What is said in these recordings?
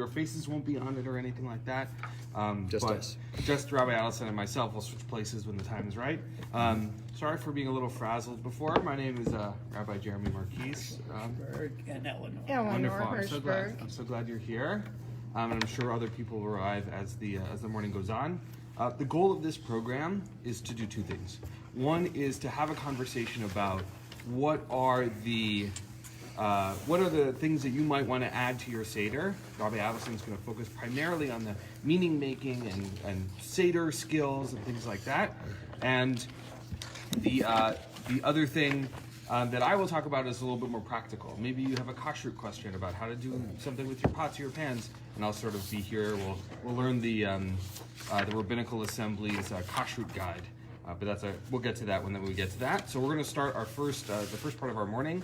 Your faces won't be on it or anything like that. Just us. Just Rabbi Allison and myself will switch places when the time is right. Sorry for being a little frazzled before. My name is Rabbi Jeremy Marquise. And Eleanor. Wonderful. I'm so glad you're here. And I'm sure other people will arrive as the morning goes on. The goal of this program is to do two things. One is to have a conversation about what are the things that you might want to add to your Seder. Rabbi Allison is going to focus primarily on the meaning making and Seder skills and things like that. And the other thing that I will talk about is a little bit more practical. Maybe you have a kashrut question about how to do something with your pots or your pans, and I'll sort of be here. We'll learn the Rabbinical Assembly's kashrut guide. But we'll get to that when we get to that. So we're going to start our the first part of our morning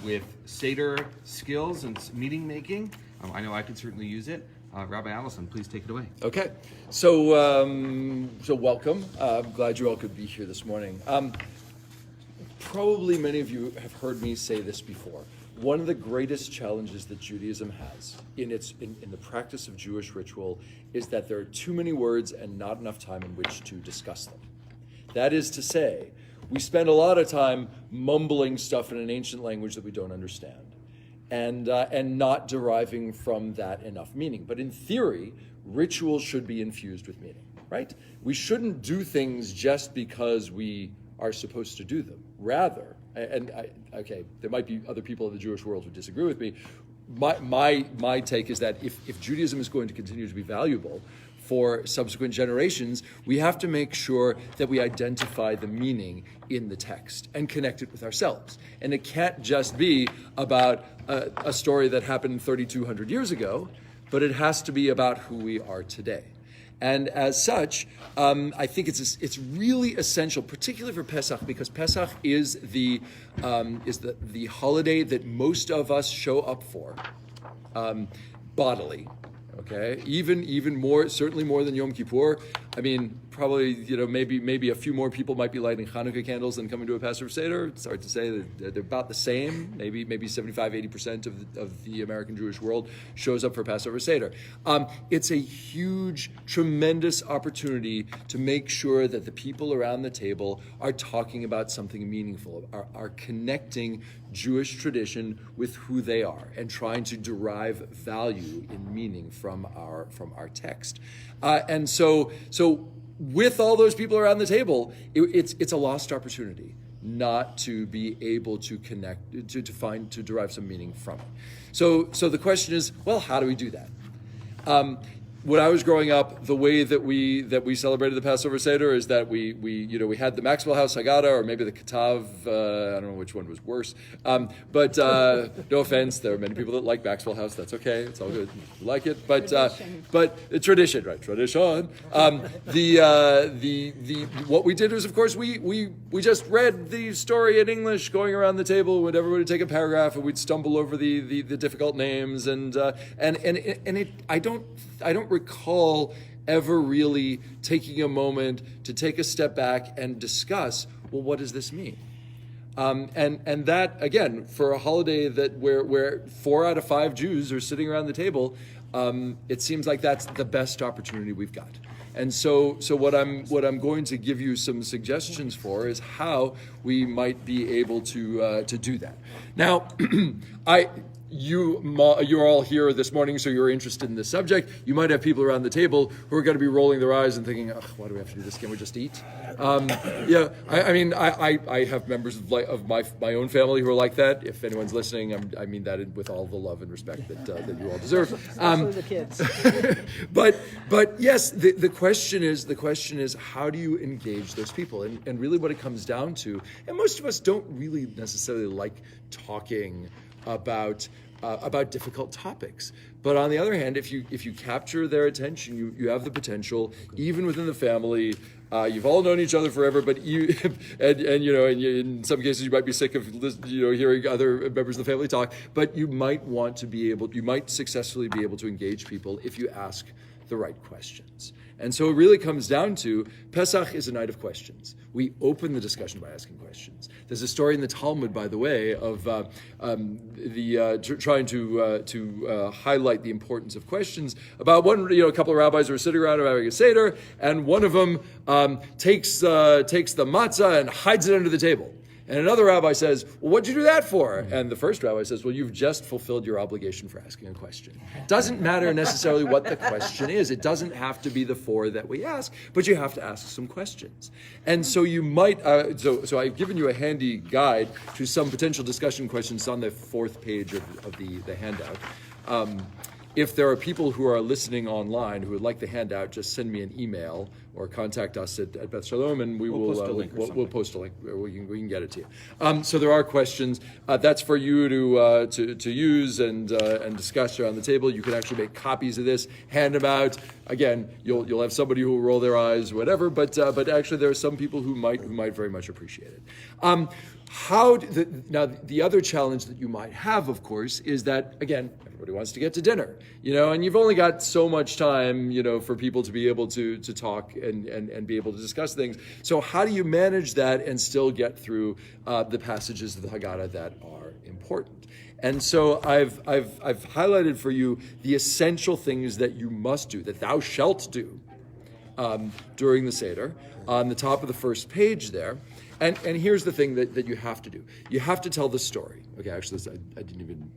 with Seder skills and meeting making. I know I could certainly use it. Rabbi Allison, please take it away. Okay, so welcome. I'm glad you all could be here this morning. Probably many of you have heard me say this before. One of the greatest challenges that Judaism has in the practice of Jewish ritual is that there are too many words and not enough time in which to discuss them. That is to say, we spend a lot of time mumbling stuff in an ancient language that we don't understand, and not deriving from that enough meaning. But in theory, rituals should be infused with meaning, right? We shouldn't do things just because we are supposed to do them. Rather, there might be other people in the Jewish world who disagree with me. My take is that if Judaism is going to continue to be valuable for subsequent generations, we have to make sure that we identify the meaning in the text and connect it with ourselves. And it can't just be about a story that happened 3,200 years ago, but it has to be about who we are today. And as such, I think it's really essential, particularly for Pesach, because Pesach is the holiday that most of us show up for bodily. Okay, even more, certainly more than Yom Kippur. I mean, probably, maybe a few more people might be lighting Hanukkah candles than coming to a Passover Seder. It's hard to say. They're about the same. Maybe 75-80% of the American Jewish world shows up for Passover Seder. It's a huge, tremendous opportunity to make sure that the people around the table are talking about something meaningful, are connecting Jewish tradition with who they are, and trying to derive value in meaning from our text. And so with all those people around the table, it's a lost opportunity not to be able to connect, to derive some meaning from it. So the question is, well, how do we do that? When I was growing up, the way that we celebrated the Passover Seder is that we had the Maxwell House Haggadah, or maybe the Katav. I don't know which one was worse. But no offense, there are many people that like Maxwell House. That's okay. It's all good. We like it. But tradition, right? Tradition. What we did was, of course, we just read the story in English, going around the table. Would everybody take a paragraph, and we'd stumble over the difficult names, and I don't recall ever really taking a moment to take a step back and discuss, well, what does this mean? And that, again, for a holiday where 4 out of 5 Jews are sitting around the table, it seems like that's the best opportunity we've got. And so what I'm going to give you some suggestions for is how we might be able to do that. Now, you're all here this morning, so you're interested in this subject. You might have people around the table who are going to be rolling their eyes and thinking, why do we have to do this? Can we just eat? I have members of my own family who are like that. If anyone's listening, I mean that with all the love and respect that you all deserve. Especially the kids. but yes, the question is how do you engage those people? And really what it comes down to, and most of us don't really necessarily like talking about difficult topics, but on the other hand, if you capture their attention, you have the potential, even within the family. You've all known each other forever, but in some cases you might be sick of hearing other members of the family talk. But you might successfully be able to engage people if you ask the right questions. And so it really comes down to Pesach is a night of questions. We open the discussion by asking questions. There's a story in the Talmud, by the way, of trying to highlight the importance of questions about a couple of rabbis were sitting around having a seder, and one of them takes the matzah and hides it under the table. And another rabbi says, well, what'd you do that for? And the first rabbi says, well, you've just fulfilled your obligation for asking a question. It doesn't matter necessarily what the question is. It doesn't have to be the four that we ask, but you have to ask some questions. And so you might, so I've given you a handy guide to some potential discussion questions on the fourth page of the handout. If there are people who are listening online who would like the handout, just send me an email or contact us at Beth Shalom, and we'll post a link. We can get it to you. So there are questions. That's for you to use and discuss around the table. You can actually make copies of this, hand them out. Again, you'll have somebody who will roll their eyes, whatever. But actually, there are some people who might very much appreciate it. Now the other challenge that you might have, of course, is that again, everybody wants to get to dinner, and you've only got so much time, for people to be able to talk and be able to discuss things. So how do you manage that and still get through the passages of the Haggadah that are important? And so I've highlighted for you the essential things that you must do, that thou shalt do during the Seder, on the top of the first page there. And here's the thing that you have to do. You have to tell the story. Okay, actually, I didn't even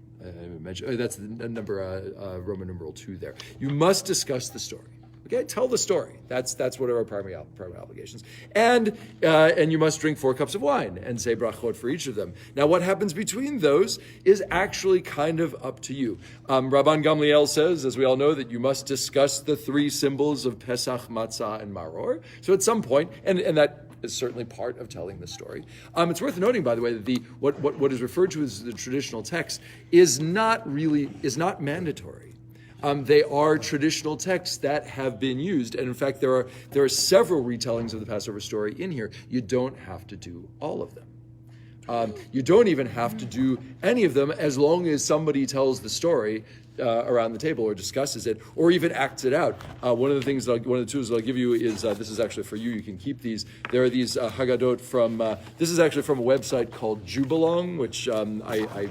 mention. That's the number Roman numeral 2 there. You must discuss the story. Okay, tell the story. That's one of our primary obligations. And you must drink 4 cups of wine and say brachot for each of them. Now, what happens between those is actually kind of up to you. Rabban Gamliel says, as we all know, that you must discuss the 3 symbols of Pesach, Matzah, and Maror. So at some point, and that is certainly part of telling the story. It's worth noting, by the way, that what is referred to as the traditional text is not mandatory. They are traditional texts that have been used, and in fact, there are several retellings of the Passover story in here. You don't have to do all of them. You don't even have to do any of them as long as somebody tells the story around the table or discusses it or even acts it out. One of the tools that I'll give you is, this is actually for you. You can keep these. There are these Haggadot from, this is actually from a website called Jubilong, which I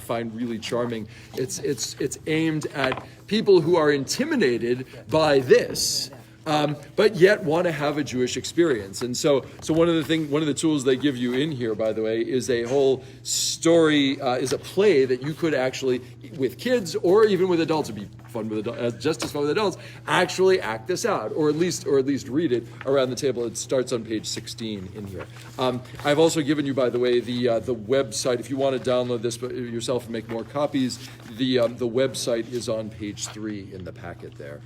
find really charming. It's aimed at people who are intimidated by this, but yet want to have a Jewish experience. And so one of the tools they give you in here, by the way, is a whole story, is a play that you could actually, with kids or even with adults, it'd be fun with adults, just as fun with adults, actually act this out, or at least read it around the table. It starts on page 16 in here. I've also given you, by the way, the website. If you want to download this yourself and make more copies, the website is on page 3 in the packet there.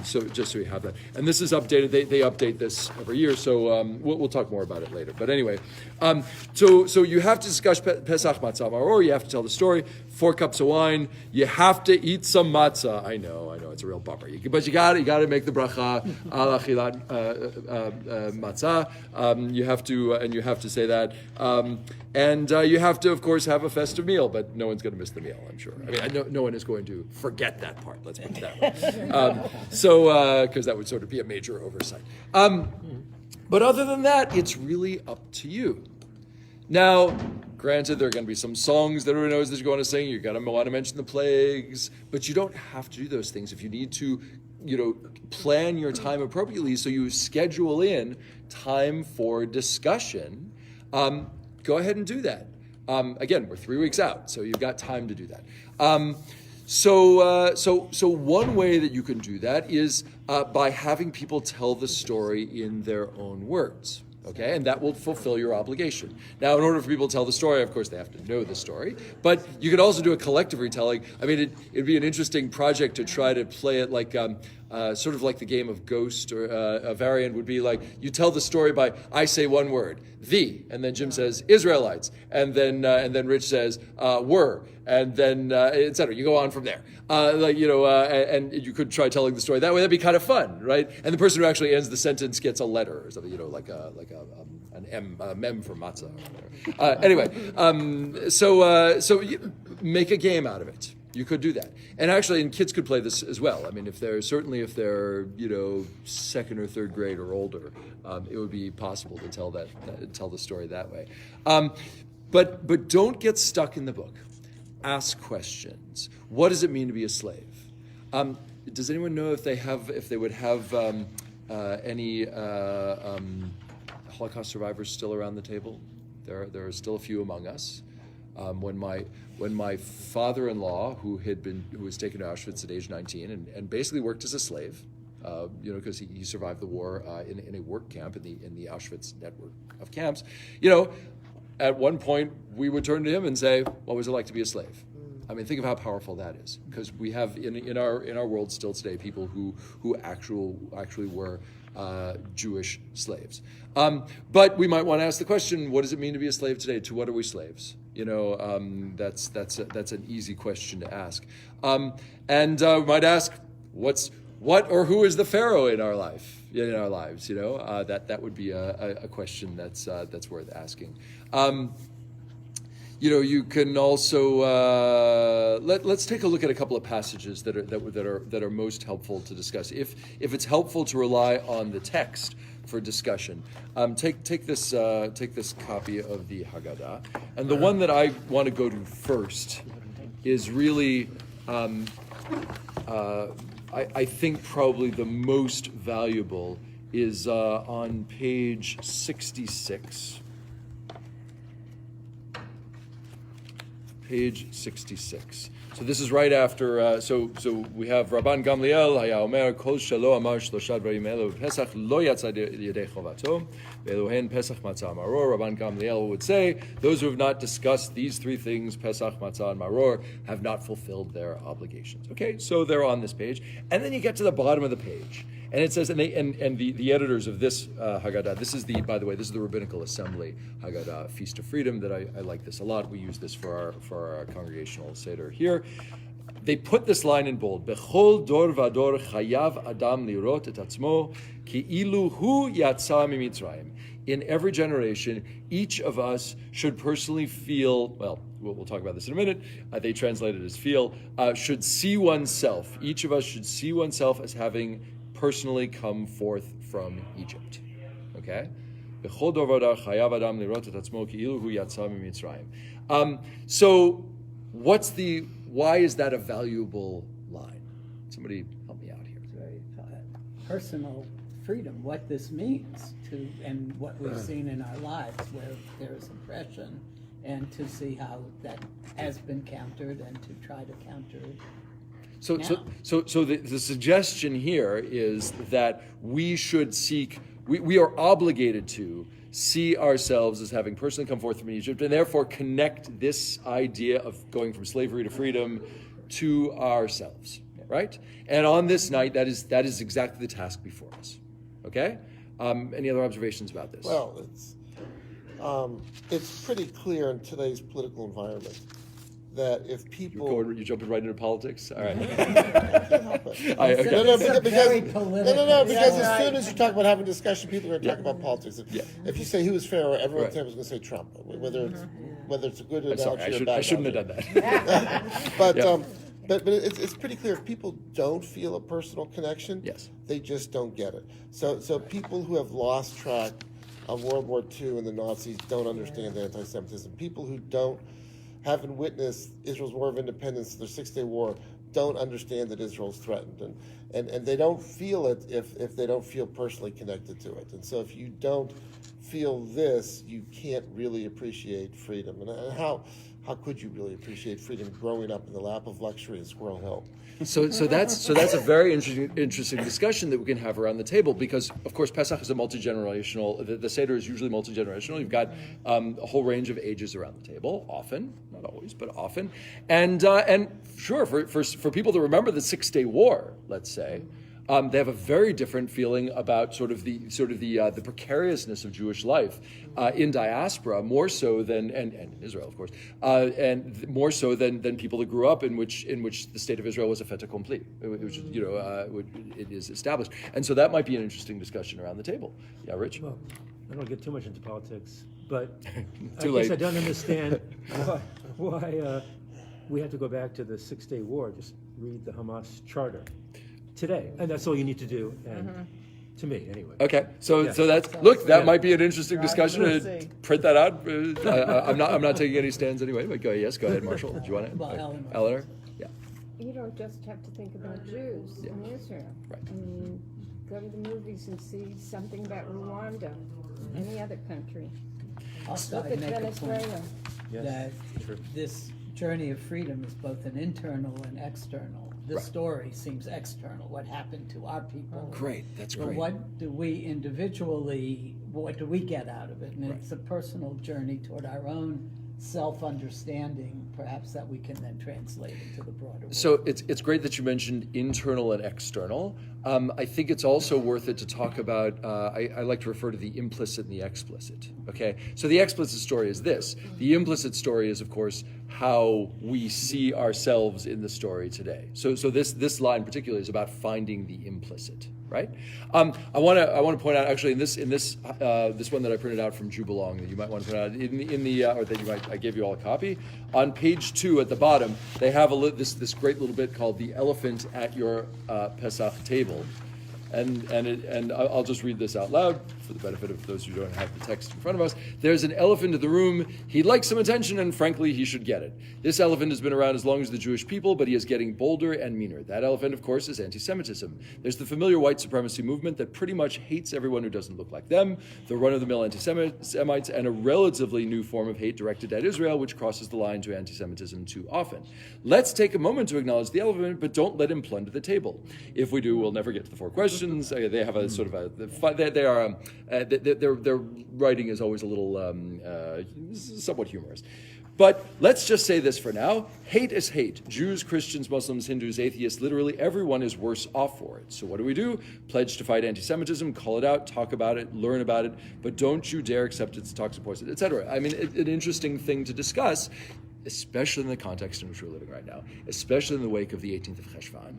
So just so you have that. And this is updated. They update this every year, so we'll talk more about it later. But anyway, so you have to discuss Pesach Matzah Maror. You have to tell the story. 4 cups of wine. You have to eat some matzah. I know, it's a real bummer. But you got to make the bracha al achilat matzah. You have to say that. And you have to, of course, have a festive meal. But no one's going to miss the meal, I'm sure. I mean, no one is going to forget that part. Let's put it that way. Because that would sort of be a major oversight. But other than that, it's really up to you. Now, granted, there are going to be some songs that everyone knows that you're going to sing. You're going to want to mention the plagues, but you don't have to do those things. If you need to, plan your time appropriately so you schedule in time for discussion, go ahead and do that. Again, we're 3 weeks out, so you've got time to do that. So one way that you can do that is by having people tell the story in their own words. Okay, and that will fulfill your obligation. Now, in order for people to tell the story, of course, they have to know the story. But you could also do a collective retelling. I mean, it'd be an interesting project to try to play it like sort of like the game of Ghost, or a variant would be like you tell the story by I say one word, the, and then Jim says Israelites, and then Rich says were, and then etc. You go on from there, and you could try telling the story that way. That'd be kind of fun, right? And the person who actually ends the sentence gets a letter or something, like an M, a mem for matzah. Anyway, so you make a game out of it. You could do that, and actually, and kids could play this as well. I mean, if they're second or third grade or older, it would be possible to tell the story that way. But don't get stuck in the book. Ask questions. What does it mean to be a slave? Does anyone know if they would have any Holocaust survivors still around the table? There are still a few among us. When my father-in-law, who was taken to Auschwitz at age 19 and basically worked as a slave, because he survived the war in a work camp in the Auschwitz network of camps, at one point we would turn to him and say, "What was it like to be a slave?" I mean, think of how powerful that is, because we have in our world still today people who actually were Jewish slaves. But we might want to ask the question: what does it mean to be a slave today? To what are we slaves? That's an easy question to ask. And we might ask, what or who is the Pharaoh in our lives? That would be a question that's worth asking. You can also let's take a look at a couple of passages that are most helpful to discuss. If it's helpful to rely on the text for discussion, take this copy of the Haggadah, and the one that I want to go to first is really I think probably the most valuable is on page 66. Page 66. So this is right after. So we have Rabban Gamliel Haya Omer Kol Shelo Amar Shlosha Dvarim Elu Pesach Lo Yatsa Yedei Chovato Ve'Elohen Pesach Matzah Maror. Rabban Gamliel would say, those who have not discussed these three things, Pesach, Matzah, and Maror, have not fulfilled their obligations. Okay, so they're on this page, and then you get to the bottom of the page. And it says, and the editors of this Haggadah, by the way, this is the Rabbinical Assembly Haggadah, Feast of Freedom, that I like this a lot. We use this for our congregational Seder here. They put this line in bold, Bechol dor vador chayav adam lirot et atzmo ki'ilu hu yatsa mimitzrayim. In every generation, each of us should personally feel, well, we'll talk about this in a minute, they translate it as feel, should see oneself. Each of us should see oneself as having personally come forth from Egypt. Okay? So why is that a valuable line? Somebody help me out here. Very personal freedom, what this means and what we've seen in our lives where there is oppression, and to see how that has been countered and to try to counter it. So the suggestion here is that we should we are obligated to see ourselves as having personally come forth from Egypt, and therefore connect this idea of going from slavery to freedom to ourselves, right? And on this night, that is exactly the task before us. Okay? Any other observations about this? Well, it's pretty clear in today's political environment that if people... You're jumping right into politics? All right. Because as soon as you talk about having discussion, people are going to talk about politics. If you say who is Pharaoh, everyone's going to say Trump, whether it's a good analogy or a bad. I shouldn't have done that. But it's pretty clear if people don't feel a personal connection, yes, they just don't get it. So people who have lost track of World War II and the Nazis don't understand anti-Semitism. People who haven't witnessed Israel's War of Independence, their Six-Day War, don't understand that Israel's threatened. And they don't feel it if they don't feel personally connected to it. And so if you don't feel this, you can't really appreciate freedom. And how could you really appreciate freedom growing up in the lap of luxury in Squirrel Hill? So that's a very interesting discussion that we can have around the table, because of course Pesach is a multi-generational. The Seder is usually multi-generational. You've got a whole range of ages around the table, often, not always, but often, and sure for people to remember the Six-Day War, let's say. They have a very different feeling about sort of the precariousness of Jewish life in diaspora, more so than and in Israel, of course, and more so than people that grew up in which the state of Israel was a fait accompli, which it is established, and so that might be an interesting discussion around the table. Yeah, Rich. Well, I don't get too much into politics, but Too late. I don't understand why we have to go back to the 6-day war, just read the Hamas charter today. And that's all you need to do, and to me, anyway. Okay, so Yeah. that's look. That Yeah. might be an interesting discussion. We'll To see. print that out. I'm not taking any stands anyway. But go ahead, Marshall. Do you want Well, to? Eleanor. Eleanor. Yeah. You don't just have to think about Jews in Israel. Right. I mean, go to the movies and see something about Rwanda, any other country. Also, Look I at make a point Venezuela. Yes, that true. this journey of freedom is both an internal and external. This Right. story seems external, what happened to our people. Great. That's But great. what do we individually, what do we get out of it? And it's a personal journey toward our own self-understanding, perhaps that we can then translate into the broader world. So it's great that you mentioned internal and external. I think it's also worth it to talk about, I like to refer to the implicit and the explicit, okay? So the explicit story is this. The implicit story is, of course, how we see ourselves in the story today. So this line particularly is about finding the implicit, right? I want to point out actually in this one that I printed out from Jubilong that you might want to point out or that you might, I gave you all a copy. On page 2 at the bottom, they have this great little bit called "The Elephant at Your Pesach Table," and I'll just read this out loud for the benefit of those who don't have the text in front of us. There's an elephant in the room. He'd like some attention, and frankly, he should get it. This elephant has been around as long as the Jewish people, but he is getting bolder and meaner. That elephant, of course, is anti-Semitism. There's the familiar white supremacy movement that pretty much hates everyone who doesn't look like them, the run-of-the-mill anti-Semites, and a relatively new form of hate directed at Israel, which crosses the line to anti-Semitism too often. Let's take a moment to acknowledge the elephant, but don't let him plunder the table. If we do, we'll never get to the 4 questions. They have a sort of their writing is always a little somewhat humorous. But let's just say this for now. Hate is hate. Jews, Christians, Muslims, Hindus, atheists, literally everyone is worse off for it. So what do? Pledge to fight anti-Semitism, call it out, talk about it, learn about it, but don't you dare accept it's toxic poison, etc. I mean, an interesting thing to discuss, especially in the context in which we're living right now, especially in the wake of the 18th of Cheshvan.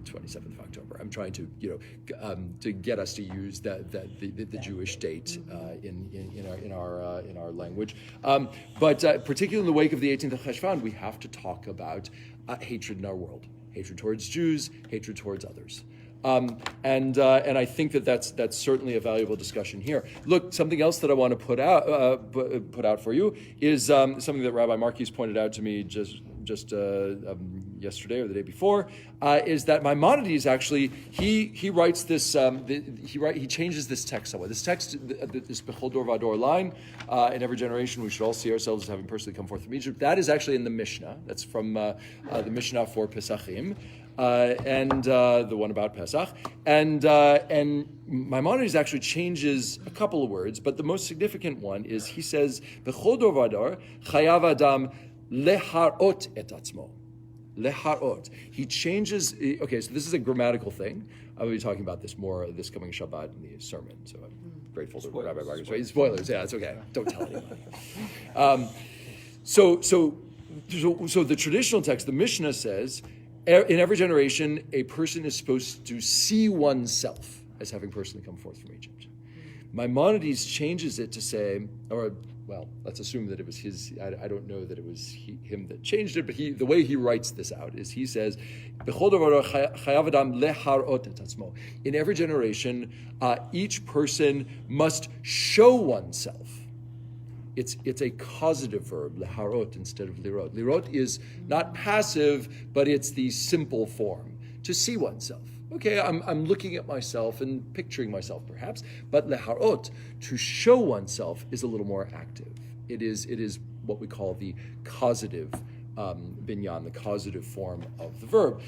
27th of October. I'm trying to, to get us to use the Jewish date in our language. But particularly in the wake of the 18th of Cheshvan, we have to talk about hatred in our world, hatred towards Jews, hatred towards others. And I think that's certainly a valuable discussion here. Look, something else that I want to put out for you is something that Rabbi Marquis pointed out to me just yesterday or the day before, is that Maimonides actually he writes this he changes this text somewhat. This text, this Bechol Dor Vador line, in every generation we should all see ourselves as having personally come forth from Egypt. That is actually in the Mishnah. That's from the Mishnah for Pesachim. And the one about Pesach, and Maimonides actually changes a couple of words, but the most significant one is he says, "B'chol dor vador chayav adam leharot et atzmo." Leharot. He changes. Okay, so this is a grammatical thing. I will be talking about this more this coming Shabbat in the sermon. So I'm grateful to Rabbi Marcus. Right? Spoilers. Yeah, it's okay. Don't tell anyone. So the traditional text, the Mishnah says, in every generation, a person is supposed to see oneself as having personally come forth from Egypt. Maimonides changes it to say, let's assume that it was his. I don't know that it was him that changed it, but the way he writes this out is he says, in every generation, each person must show oneself. It's a causative verb, leharot, instead of lirot. Lirot is not passive, but it's the simple form, to see oneself. Okay, I'm looking at myself and picturing myself perhaps, but leharot, to show oneself, is a little more active. It is what we call the causative binyan, the causative form of the verb.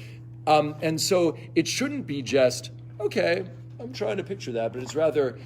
And so it shouldn't be just, okay, I'm trying to picture that, but it's rather,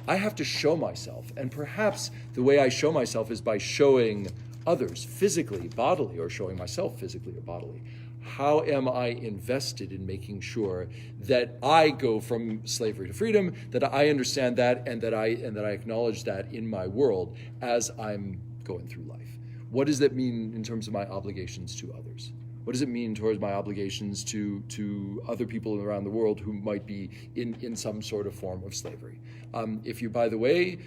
I have to show myself, and perhaps the way I show myself is by showing others physically, bodily, or showing myself physically or bodily. How am I invested in making sure that I go from slavery to freedom, that I understand that, and that I acknowledge that in my world as I'm going through life? What does that mean in terms of my obligations to others? What does it mean towards my obligations to other people around the world who might be in some sort of form of slavery? If you, by the way,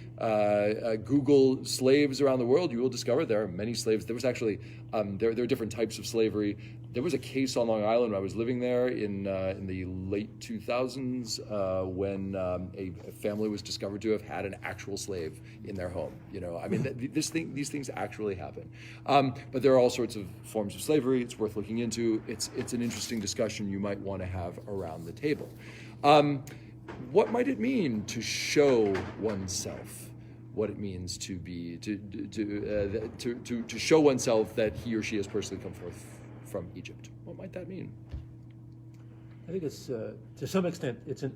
Google slaves around the world, you will discover there are many slaves. There was actually, there are different types of slavery. There was a case on Long Island when I was living there in the late 2000s when a family was discovered to have had an actual slave in their home. You know, I mean, these things actually happen. But there are all sorts of forms of slavery. It's worth looking into. It's an interesting discussion you might want to have around the table. What might it mean to show oneself? What it means to be to show oneself that he or she has personally come forth from Egypt. What might that mean? I think it's to some extent it's an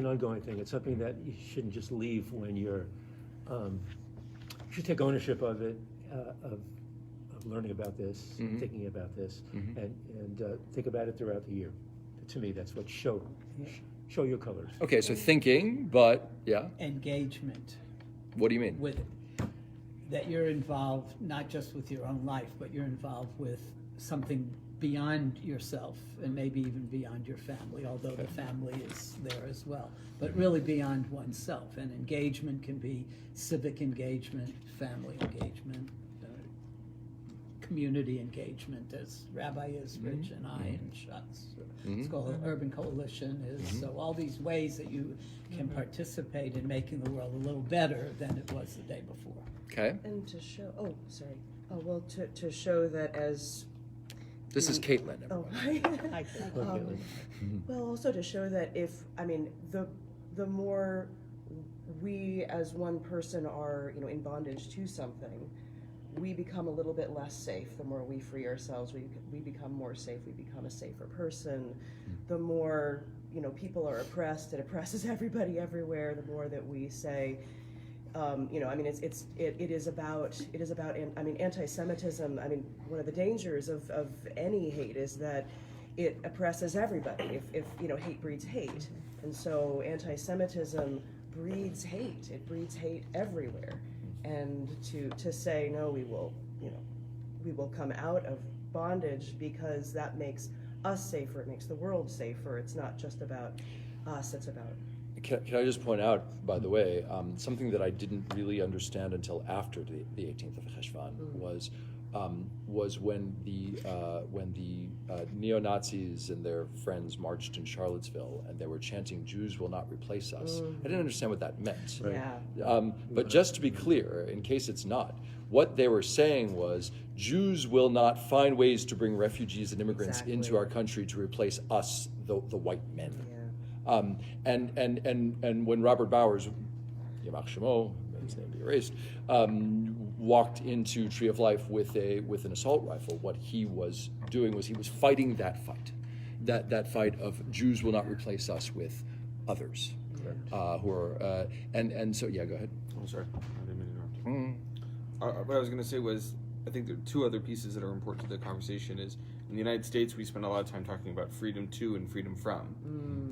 ongoing thing. It's something that you shouldn't just leave when you're. You should take ownership of it, of learning about this, thinking about this, and think about it throughout the year. To me, that's what show your colors. Okay, so thinking, but yeah. Engagement What do you mean? with it. That you're involved not just with your own life, but you're involved with something beyond yourself and maybe even beyond your family, although the family is there as well, but really beyond oneself. And engagement can be civic engagement, family engagement, community engagement, as Rabbi is Rich and I and Shuts. It's called Urban Coalition. So all these ways that you can participate in making the world a little better than it was the day before. Okay. And to show, to show that as. This is Caitlin. Oh, Everyone. hi. Well, also to show that the more we as one person are, in bondage to something, we become a little bit less safe. The more we free ourselves, we become more safe. We become a safer person. The more, people are oppressed, it oppresses everybody everywhere. The more that we say, it is about anti-Semitism. One of the dangers of any hate is that it oppresses everybody. If hate breeds hate, and so anti-Semitism breeds hate. It breeds hate everywhere. And to say no, we will come out of bondage because that makes us safer. It makes the world safer. It's not just about us. It's about. Can I just point out, by the way, something that I didn't really understand until after the 18th of Cheshvan was when the neo-Nazis and their friends marched in Charlottesville and they were chanting, "Jews will not replace us." I didn't understand what that meant. Right. Yeah. But just to be clear, in case it's not, what they were saying was Jews will not find ways to bring refugees and immigrants into Exactly. our country to replace us, the white men. Yeah. And when Robert Bowers, Yamach Shemo, his name be erased, walked into Tree of Life with an assault rifle, what he was doing was he was fighting that fight, that fight of Jews will not replace us with others, who are and so yeah, go ahead. Oh, sorry, I didn't mean to interrupt. What I was going to say was, I think there are two other pieces that are important to the conversation. Is in the United States, we spend a lot of time talking about freedom to and freedom from,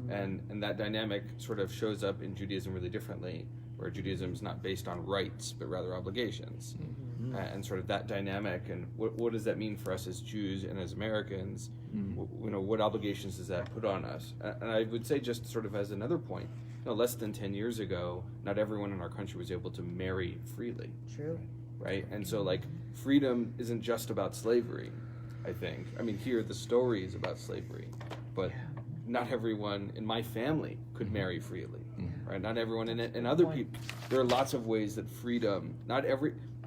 and that dynamic sort of shows up in Judaism really differently, where Judaism is not based on rights but rather obligations, and sort of that dynamic. And what does that mean for us as Jews and as Americans? What obligations does that put on us? And I would say, just sort of as another point, less than 10 years ago, not everyone in our country was able to marry freely. True. Right? And so, freedom isn't just about slavery, I think. Here the story is about slavery, but not everyone in my family could marry freely, right? Not everyone and other people. There are lots of ways that freedom,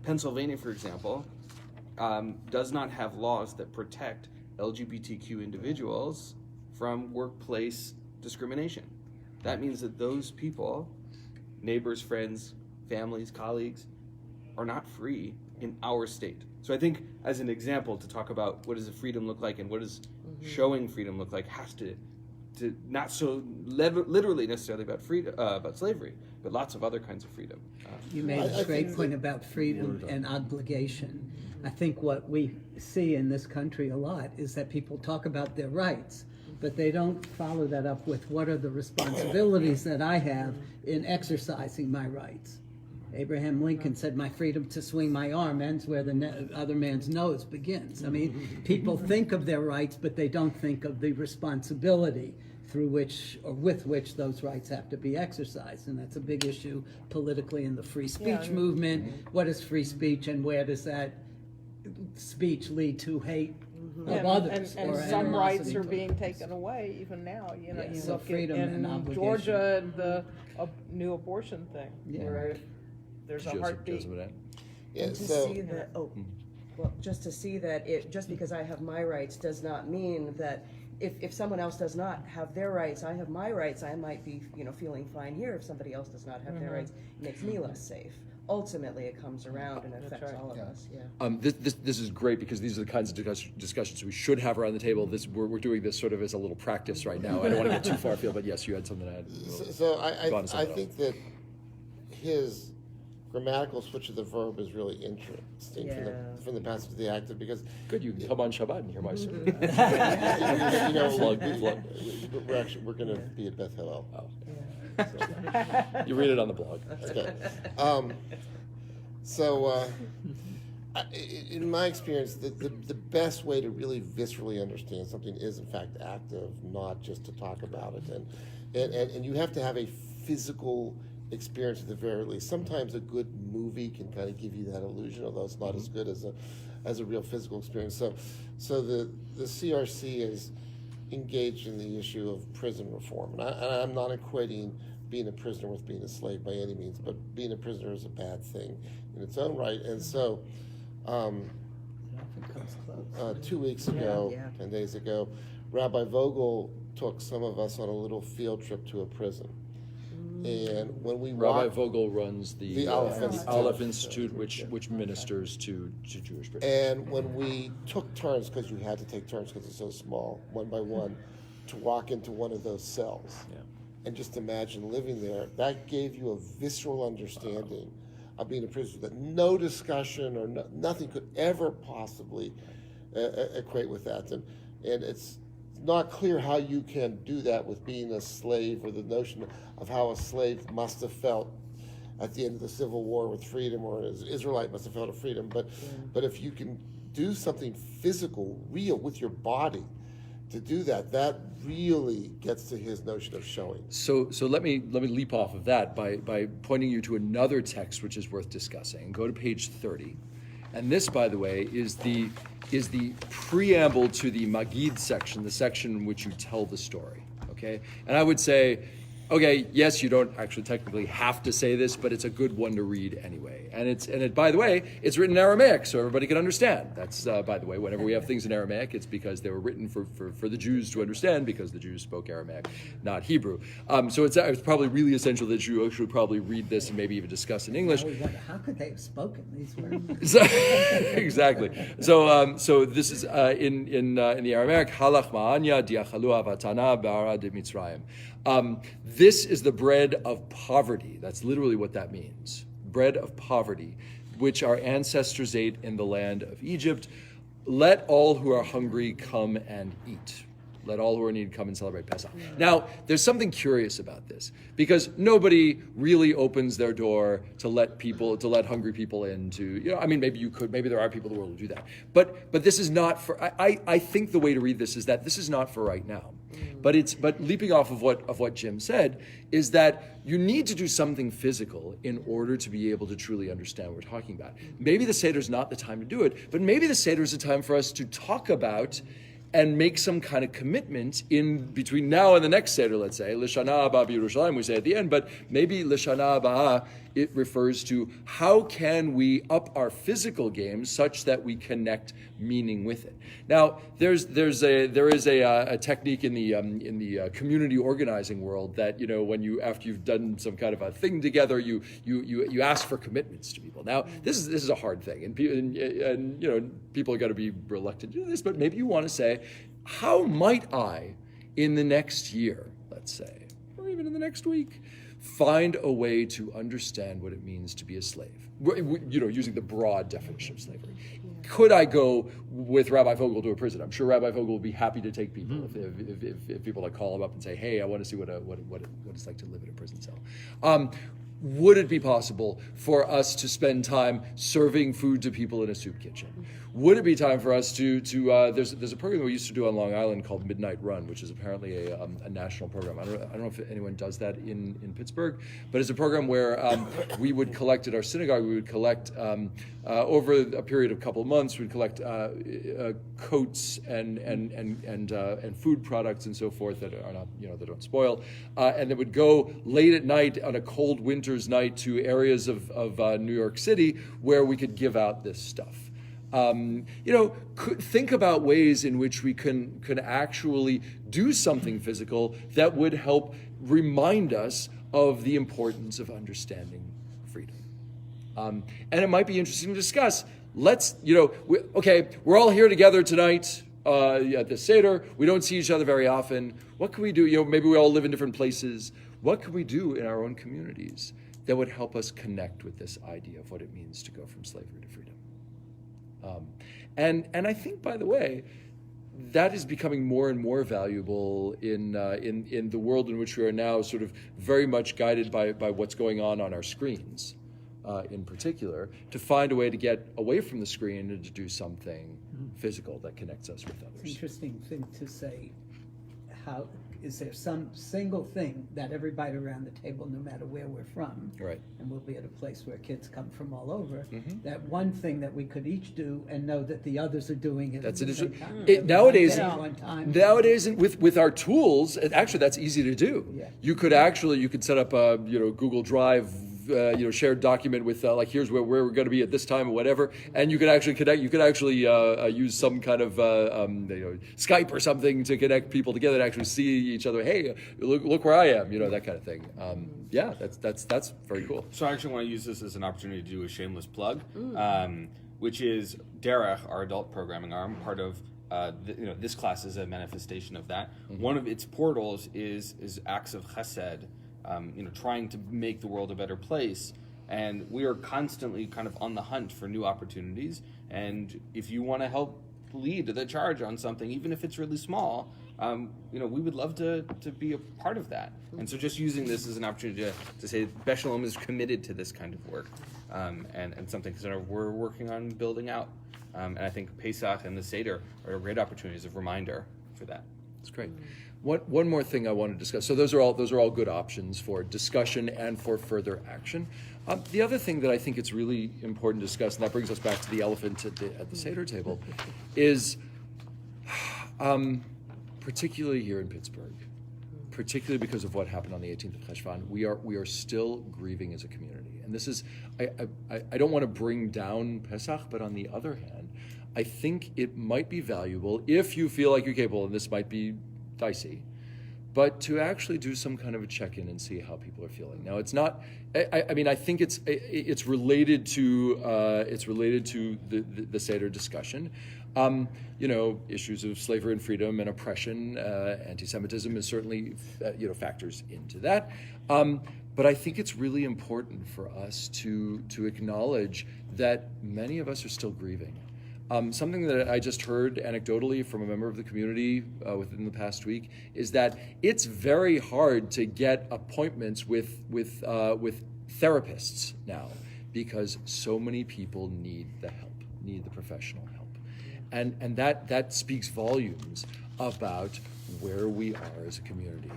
Pennsylvania, for example, does not have laws that protect LGBTQ individuals from workplace discrimination. That means that those people, neighbors, friends, families, colleagues, are not free in our state. So I think, as an example, to talk about what does freedom look like and what does showing freedom look like, has to not so literally necessarily about freedom, about slavery, but lots of other kinds of freedom. You made a great point about freedom and obligation. I think what we see in this country a lot is that people talk about their rights, but they don't follow that up with what are the responsibilities that I have in exercising my rights. Abraham Lincoln said, "My freedom to swing my arm ends where the other man's nose begins." I mean, people think of their rights, but they don't think of the responsibility through which or with which those rights have to be exercised. And that's a big issue politically in the free speech movement. What is free speech, and where does that speech lead to hate of others? And or some rights animosity are towards being others? taken away even now. You know, Yeah, you so look freedom and in obligation. Georgia, the new abortion thing, Yeah. where there's a heartbeat. Yeah, And to so, see that, well, just to see that just because I have my rights does not mean that if someone else does not have their rights, I have my rights, I might be, feeling fine here. If somebody else does not have their rights, it makes me less safe. Ultimately, it comes around and it affects all of us, This is great because these are the kinds of discussions we should have around the table. We're doing this sort of as a little practice right now. I don't want to get too far afield, but yes, you had something to add. so Go on to I something think that his grammatical switch of the verb is really interesting from the passive to the active, because Good, you can come on Shabbat and hear my sermon. we're going to be at Beth Hillel. You read it on the blog. Okay. In my experience, the best way to really viscerally understand something is, in fact, active, not just to talk about it. And you have to have a physical experience at the very least. Sometimes a good movie can kind of give you that illusion, although it's not as good as a real physical experience. So the CRC is engaged in the issue of prison reform. And I'm not equating being a prisoner with being a slave by any means, but being a prisoner is a bad thing in its own right. And so 2 weeks ago, 10 days ago, Rabbi Vogel took some of us on a little field trip to a prison. And when we Rabbi Vogel runs the Aleph Aleph Institute, which ministers to Jewish prisoners. And when we took turns, because you had to take turns because it's so small, one by one, to walk into one of those cells, and just imagine living there, that gave you a visceral understanding of being a prisoner that no discussion or nothing could ever possibly equate with that. And it's not clear how you can do that with being a slave, or the notion of how a slave must have felt at the end of the Civil War with freedom, or an Israelite must have felt of freedom. But if you can do something physical, real, with your body, to do that really gets to his notion of showing. So let me leap off of that by pointing you to another text which is worth discussing. Go to page 30. And this, by the way, is the preamble to the Magid section, the section in which you tell the story. Okay? And I would say, okay, yes, you don't actually technically have to say this, but it's a good one to read anyway. And by the way, it's written in Aramaic, so everybody can understand. That's by the way, whenever we have things in Aramaic, it's because they were written for the Jews to understand, because the Jews spoke Aramaic, not Hebrew. So it's probably really essential that you actually probably read this and maybe even discuss in English. Now we wonder, how could they have spoken these words? Exactly. So this is in the Aramaic, halach ma'anya diachalu avatana ba'ara de Mitzrayim. This is the bread of poverty. That's literally what that means. Bread of poverty, which our ancestors ate in the land of Egypt. Let all who are hungry come and eat. Let all who are in need come and celebrate Pesach. Now, there's something curious about this, because nobody really opens their door to let hungry people in maybe you could, maybe there are people in the world who do that. But this is not for, I think the way to read this is that this is not for right now. But leaping off of what Jim said is that you need to do something physical in order to be able to truly understand what we're talking about. Maybe the Seder is not the time to do it, but maybe the Seder is a time for us to talk about and make some kind of commitment in between now and the next Seder, let's say. L'shana haba b'Yerushalayim, we say at the end, but maybe L'shana haba, it refers to how can we up our physical game such that we connect meaning with it. Now, there is a technique in the community organizing world that, when after you've done some kind of a thing together, you ask for commitments to people. Now, this is a hard thing, and people are going to be reluctant to do this, but maybe you want to say, how might I, in the next year, let's say, or even in the next week, find a way to understand what it means to be a slave, using the broad definition of slavery. Could I go with Rabbi Vogel to a prison? I'm sure Rabbi Vogel will be happy to take people if people call him up and say, hey, I want to see what it's like to live in a prison cell. would it be possible for us to spend time serving food to people in a soup kitchen? Would it be time for us to there's a program we used to do on Long Island called Midnight Run, which is apparently a national program. I don't know if anyone does that in Pittsburgh, but it's a program where we would collect at our synagogue. We would collect over a period of a couple of months. We'd collect coats and food products and so forth that are not that don't spoil, and that would go late at night on a cold winter's night to areas of New York City where we could give out this stuff. Think about ways in which we can actually do something physical that would help remind us of the importance of understanding freedom. And it might be interesting to discuss. We're all here together tonight at the Seder. We don't see each other very often. What can we do? Maybe we all live in different places. What can we do in our own communities that would help us connect with this idea of what it means to go from slavery to freedom? And I think, by the way, that is becoming more and more valuable in the world in which we are now, sort of very much guided by what's going on our screens, in particular, to find a way to get away from the screen and to do something physical that connects us with others. It's an interesting thing to say. How is there some single thing that everybody around the table, no matter where we're from, Right. and we'll be at a place where kids come from all over, that one thing that we could each do and know that the others are doing it. That's at the it. same time. Nowadays, At one time. with our tools, actually that's easy to do. Yeah. You could set up a Google Drive shared document with here's where we're going to be at this time or whatever, and you could actually connect. You could actually use some kind of Skype or something to connect people together to actually see each other. Hey, look where I am. That kind of thing. That's very cool. So I actually want to use this as an opportunity to do a shameless plug, which is Derech, our adult programming arm. Part of this class is a manifestation of that. One of its portals is acts of chesed. Trying to make the world a better place. And we are constantly kind of on the hunt for new opportunities. And if you want to help lead the charge on something, even if it's really small, we would love to be a part of that. And so just using this as an opportunity to say Beth Shalom is committed to this kind of work, and something we're working on building out. And I think Pesach and the Seder are great opportunities of reminder for that. That's great. One more thing I want to discuss. So those are all good options for discussion and for further action. The other thing that I think it's really important to discuss, and that brings us back to the elephant at the Seder table, is particularly here in Pittsburgh, particularly because of what happened on the 18th of Cheshvan, we are still grieving as a community. And this is, I don't want to bring down Pesach, but on the other hand, I think it might be valuable if you feel like you're capable, and this might be dicey, but to actually do some kind of a check-in and see how people are feeling. Now, it's not. I think it's related to the Seder discussion. Issues of slavery and freedom and oppression, anti-Semitism is certainly factors into that. But I think it's really important for us to acknowledge that many of us are still grieving. Something that I just heard anecdotally from a member of the community within the past week is that it's very hard to get appointments with therapists now because so many people need the professional help, and that speaks volumes about where we are as a community.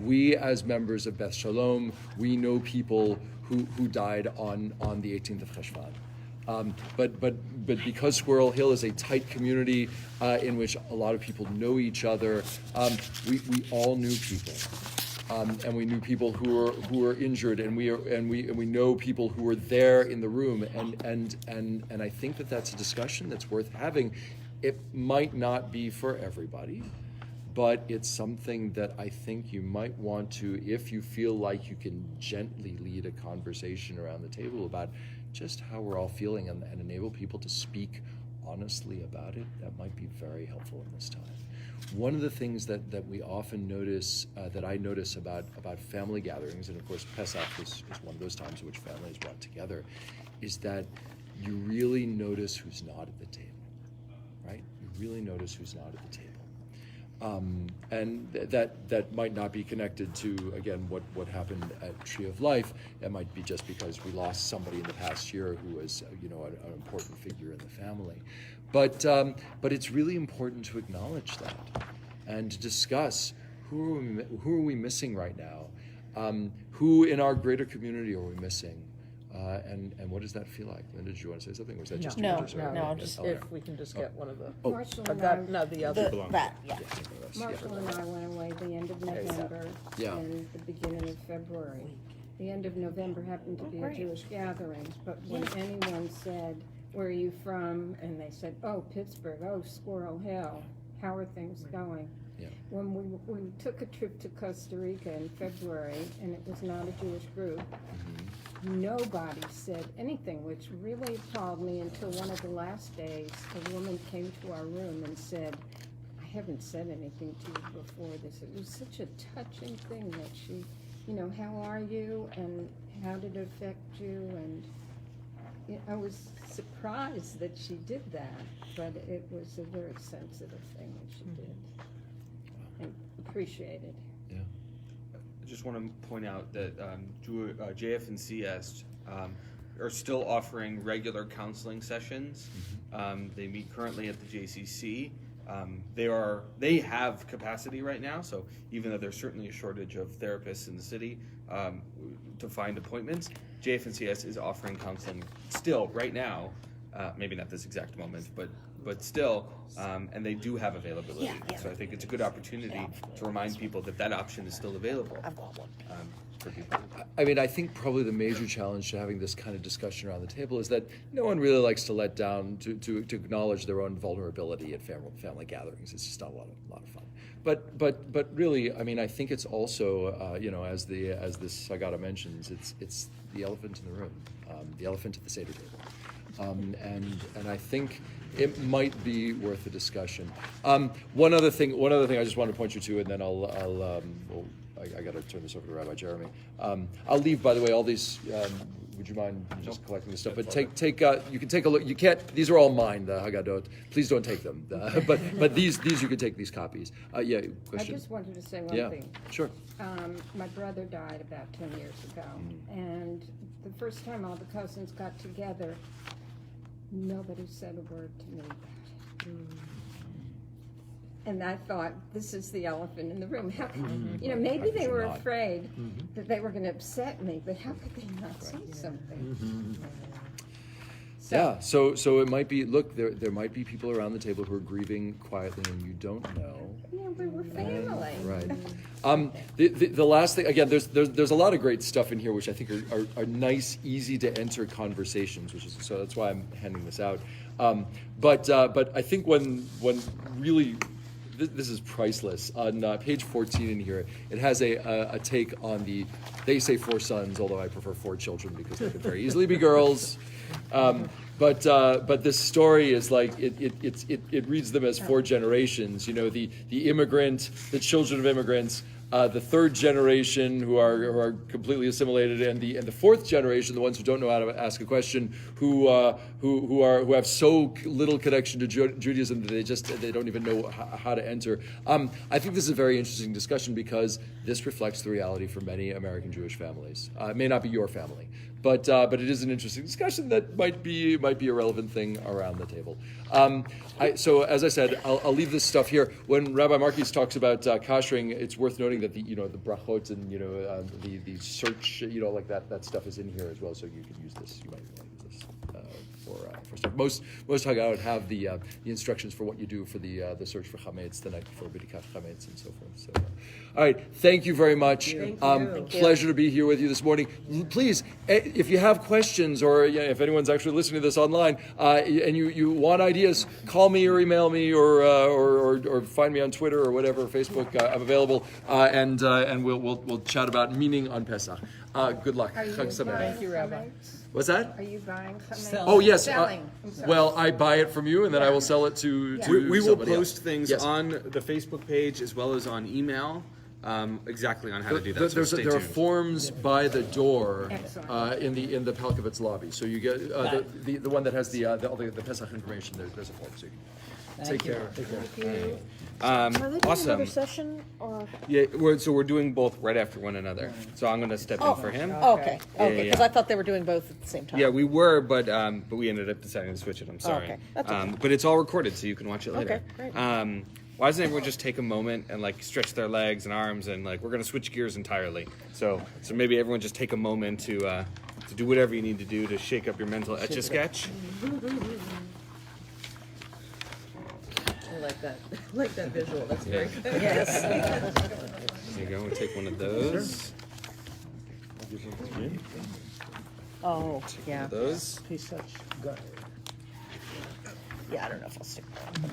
We, as members of Beth Shalom, we know people who died on the 18th of Cheshvan. But because Squirrel Hill is a tight community in which a lot of people know each other, we all knew people, and we knew people who were injured, and we know people who were there in the room, and I think that's a discussion that's worth having. It might not be for everybody, but it's something that I think you might want to, if you feel like you can gently lead a conversation around the table about just how we're all feeling and enable people to speak honestly about it, that might be very helpful in this time. One of the things that we often notice, that I notice about family gatherings, and of course Pesach is one of those times in which family is brought together, is that you really notice who's not at the table, right? You really notice who's not at the table. And that might not be connected to, again, what happened at Tree of Life. It might be just because we lost somebody in the past year who was, an important figure in the family. But it's really important to acknowledge that and to discuss who are we missing right now? Who in our greater community are we missing? And what does that feel like? Linda, did you want to say something? Or was that just No, images? Or- no, yeah, just Eleanor. if we can just get one of the, Marshall or and that, I, no, the other. That, yeah. Marshall and I went away the end of November Yeah. and the beginning of February. The end of November happened to be a Jewish gathering, but when anyone said, "Where are you from?" and they said, "Oh, Pittsburgh, oh, Squirrel Hill, how are things going?" Yeah. When we took a trip to Costa Rica in February, and it was not a Jewish group, nobody said anything, which really appalled me until one of the last days, a woman came to our room and said, "I haven't said anything to you before this." It was such a touching thing that she, how are you and how did it affect you? And I was surprised that she did that, but it was a very sensitive thing that she did and appreciated. Yeah. I just want to point out that JF and CS are still offering regular counseling sessions. They meet currently at the JCC. They have capacity right now, so even though there's certainly a shortage of therapists in the city to find appointments, JF and CS is offering counseling still right now. Maybe not this exact moment, but still, and they do have availability. Yeah. So I think it's a good opportunity to remind people that option is still available I've got one. for people. I mean, I think probably the major challenge to having this kind of discussion around the table is that no one really likes to let down, to acknowledge their own vulnerability at family gatherings. It's just not a lot of fun. But really, I mean, I think it's also, as this Sagata mentions, it's the elephant in the room, the elephant at the Seder table. And I think it might be worth a discussion. One other thing I just want to point you to, and then I got to turn this over to Rabbi Jeremy. I'll leave, by the way, all these. Would you mind just collecting this stuff? But you can take a look. You can't. These are all mine. The Haggadot. Please don't take them. But these you can take these copies. Yeah. Question. I just wanted to say one Yeah. thing. Sure. My brother died about 10 years ago, and the first time all the cousins got together, nobody said a word to me about it. And I thought, this is the elephant in the room. How could, maybe they were afraid that they were going to upset me, but how could they not say something? Yeah, so it might be, look, there might be people around the table who are grieving quietly and you don't know. Yeah, we were family. Right. The last thing, again, there's a lot of great stuff in here which I think are nice, easy to enter conversations, so that's why I'm handing this out. But I think when really, this is priceless. On page 14 in here, it has a take on they say 4 sons, although I prefer 4 children because they could very easily be girls. But this story is like it reads them as 4 generations. The immigrant, the children of immigrants, the 3rd generation who are completely assimilated, and the 4th generation, the ones who don't know how to ask a question, who have so little connection to Judaism that they don't even know how to enter. I think this is a very interesting discussion because this reflects the reality for many American Jewish families. It may not be your family, but it is an interesting discussion that might be a relevant thing around the table. So as I said, I'll leave this stuff here. When Rabbi Marquis talks about kashering, it's worth noting that the brachot and the search like that stuff is in here as well. So you can use this. You might want to use this for stuff. Most Haggadot have the instructions for what you do for the search for chametz the night before b'dikat chametz and so forth. So, all right, thank you very much. Thank you. Pleasure to be here with you this morning. Please, if you have questions or if anyone's actually listening to this online and you want ideas, call me or email me or find me on Twitter or whatever, Facebook. I'm available, and we'll chat about meaning on Pesach. Good luck. Are you Chag Sameach. buying Thank you, Rabbi. chametz? What's that? Are you buying chametz? Selling. Oh yes. Selling. I'm sorry. Well, I buy it from you, and then I will sell it to We will somebody post else. things Yes. on the Facebook page as well as on email, exactly on how to do that. So stay There are tuned. forms by the door Excellent. in the Palkovitz lobby. So you get the one that has the Pesach information. There's a form. So you can Thank you. Take care. Are they doing Awesome. another session or? Yeah, we're doing both right after one another. So I'm going to step in for him. Okay, okay, because yeah. I thought they were doing both at the same time. Yeah, we were, but we ended up deciding to switch it. I'm sorry. Okay, that's okay. But it's all recorded, so you can watch it later. Okay, great. Why doesn't everyone just take a moment and like stretch their legs and arms and like we're gonna switch gears entirely? So maybe everyone just take a moment to do whatever you need to do to shake up your mental etch-a-sketch. I like that. I like that visual. That's Yeah. very good. Yes. There you go. We'll take one of those. I'll give one to Jim. Oh, One yeah. of those. Pesach guy. Yeah, I don't know if I'll stick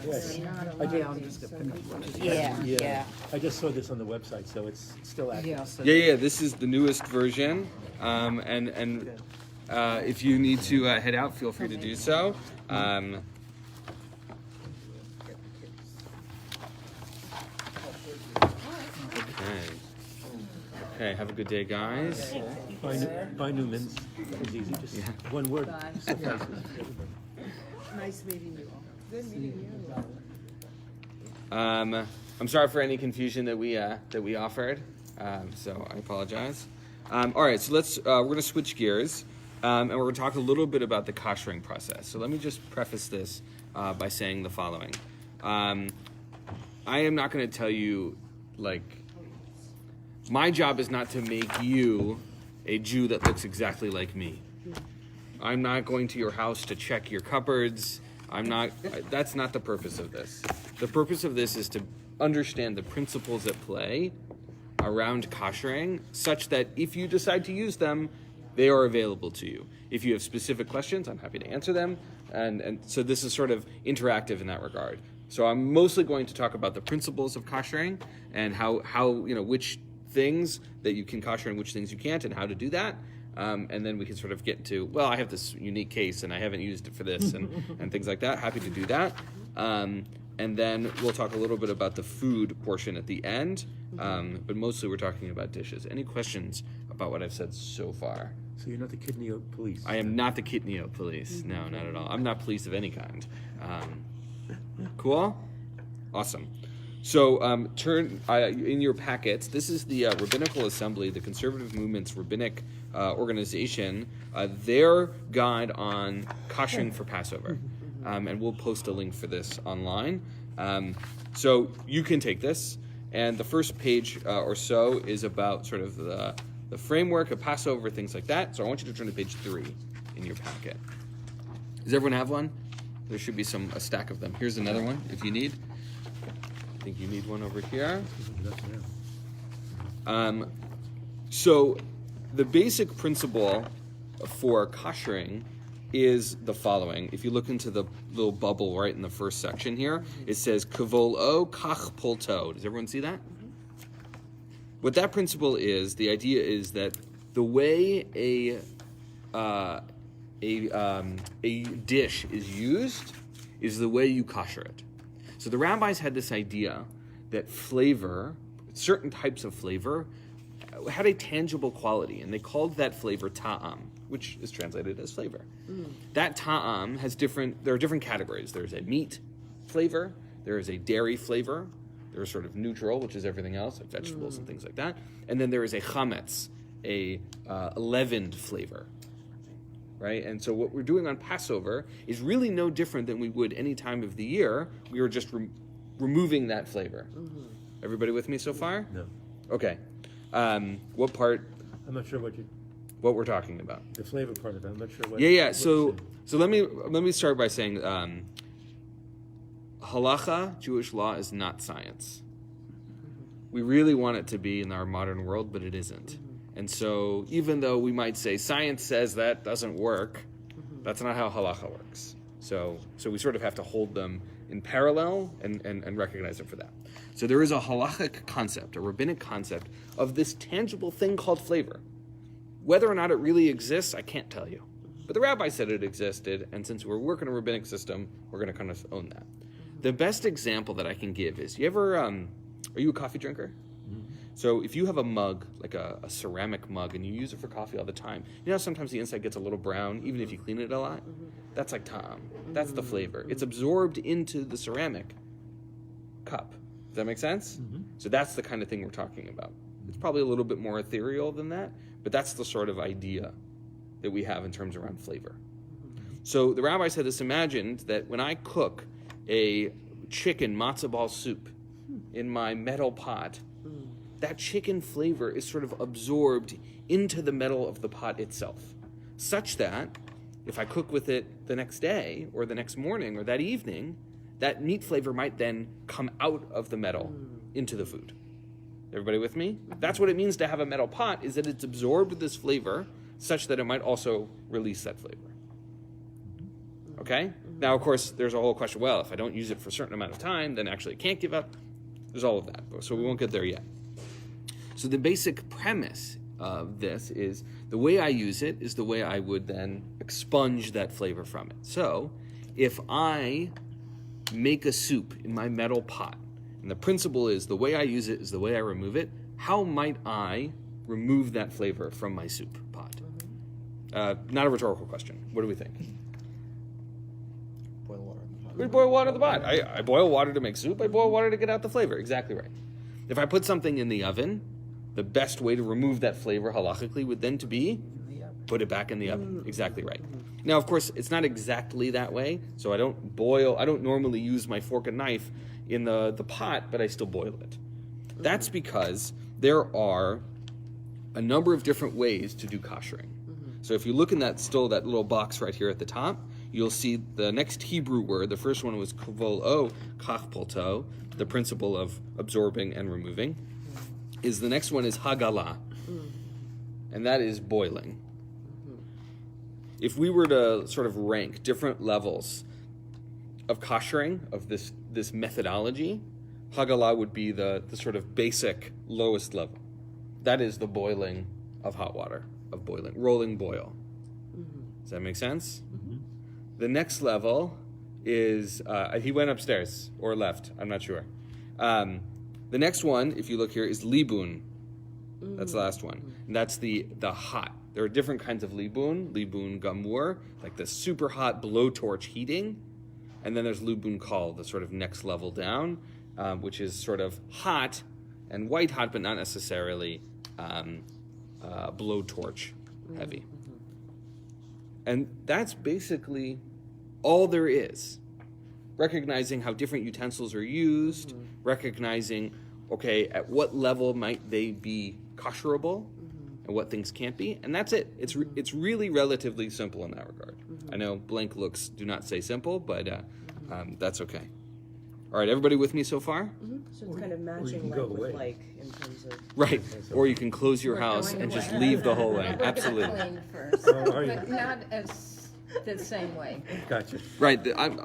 Yes. Not allowed these, so we- Yeah. I just saw this on the website, so it's still active. Yeah. This is the newest version, and if you need to head out, feel free to do so. Okay. Have a good day, guys. By Newman's. That was easy. Just one word suffices. Nice meeting you all. Good meeting you. I'm sorry for any confusion that we offered. So I apologize. All right, so we're gonna switch gears, and we're gonna talk a little bit about the koshering process. So let me just preface this by saying the following: I am not gonna tell you my job is not to make you a Jew that looks exactly like me. I'm not going to your house to check your cupboards. That's not the purpose of this. The purpose of this is to understand the principles at play around koshering such that if you decide to use them, they are available to you. If you have specific questions, I'm happy to answer them. And so this is sort of interactive in that regard. So I'm mostly going to talk about the principles of koshering and how which things that you can kosher and which things you can't and how to do that. And then we can sort of get into, well, I have this unique case and I haven't used it for this and things like that. Happy to do that. And then we'll talk a little bit about the food portion at the end. But mostly we're talking about dishes. Any questions about what I've said so far? So you're not the kidney police? I am not the Kitneo police. No, not at all. I'm not police of any kind. Cool? Awesome. So turn in your packets. This is the Rabbinical Assembly, the Conservative Movement's rabbinic organization, their guide on koshering for Passover. And we'll post a link for this online. So you can take this, and the first page or so is about sort of the framework of Passover, things like that. So I want you to turn to page 3 in your packet. Does everyone have one? There should be a stack of them. Here's another one if you need. I think you need one over here. So the basic principle for koshering is the following. If you look into the little bubble right in the first section here, it says kavol o kach polto. Does everyone see that? What that principle is, the idea is that the way a dish is used is the way you kosher it. So the rabbis had this idea that flavor, certain types of flavor, had a tangible quality, and they called that flavor ta'am, which is translated as flavor. That ta'am there are different categories. There's a meat flavor, there is a dairy flavor, there's sort of neutral, which is everything else, like vegetables and things like that, and then there is a chametz, a leavened flavor. Right? And so what we're doing on Passover is really no different than we would any time of the year. We are just removing that flavor. Everybody with me so far? No. Okay. What part? I'm not sure what we're talking about. the flavor part of it. I'm not sure what. Yeah. what So you let me start by saying halacha, Jewish law, is not science. We really want it to be in our modern world, but it isn't. And so even though we might say science says that doesn't work, that's not how halacha works. So we sort of have to hold them in parallel and recognize them for that. So there is a halachic concept, a rabbinic concept of this tangible thing called flavor. Whether or not it really exists, I can't tell you. But the rabbi said it existed, and since we're working a rabbinic system, we're going to kind of own that. The best example that I can give is, are you a coffee drinker? So if you have a mug, like a ceramic mug, and you use it for coffee all the time, you know how sometimes the inside gets a little brown, even if you clean it a lot? That's like Tom. That's the flavor. It's absorbed into the ceramic cup. Does that make sense? So that's the kind of thing we're talking about. It's probably a little bit more ethereal than that, but that's the sort of idea that we have in terms around flavor. So the rabbi said this, imagined that when I cook a chicken matzo ball soup in my metal pot, that chicken flavor is sort of absorbed into the metal of the pot itself, such that if I cook with it the next day or the next morning or that evening, that meat flavor might then come out of the metal into the food. Everybody with me? That's what it means to have a metal pot, is that it's absorbed this flavor such that it might also release that flavor. Okay? Now, of course, there's a whole question, well, if I don't use it for a certain amount of time, then actually it can't give up. There's all of that, so we won't get there yet. So the basic premise of this is the way I use it is the way I would then expunge that flavor from it. So if I make a soup in my metal pot, and the principle is the way I use it is the way I remove it, how might I remove that flavor from my soup pot? Not a rhetorical question. What do we think? Boil water in the pot. We boil water in the pot. I boil water to make soup. I boil water to get out the flavor. Exactly right. If I put something in the oven, the best way to remove that flavor halachically would then to be put it back in the oven. Exactly right. Now, of course, it's not exactly that way. So I don't normally use my fork and knife in the pot, but I still boil it. That's because there are a number of different ways to do koshering. So if you look in that little box right here at the top, you'll see the next Hebrew word. The first one was kvol-o, kach-polto, the principle of absorbing and removing. The next one is hagalah, and that is boiling. If we were to sort of rank different levels of koshering, of this methodology, hagalah would be the sort of basic lowest level. That is the boiling of hot water, of boiling, rolling boil. Does that make sense? The next level is, he went upstairs or left, I'm not sure. The next one, if you look here, is libun. That's the last one. And that's the hot. There are different kinds of libun gamur, like the super hot blowtorch heating. And then there's libun kal, the sort of next level down, which is sort of hot and white hot, but not necessarily blowtorch heavy. And that's basically all there is. Recognizing how different utensils are used, recognizing, okay, at what level might they be kosherable, and what things can't be, and that's it. It's really relatively simple in that regard. I know blank looks do not say simple, but that's okay. All right, everybody with me so far? So it's kind of matching like with like in terms of... Right, or you can close your house going and just away. leave the whole way. We're gonna Absolutely. clean first, Oh, are you? but not as the same way. Gotcha. Right,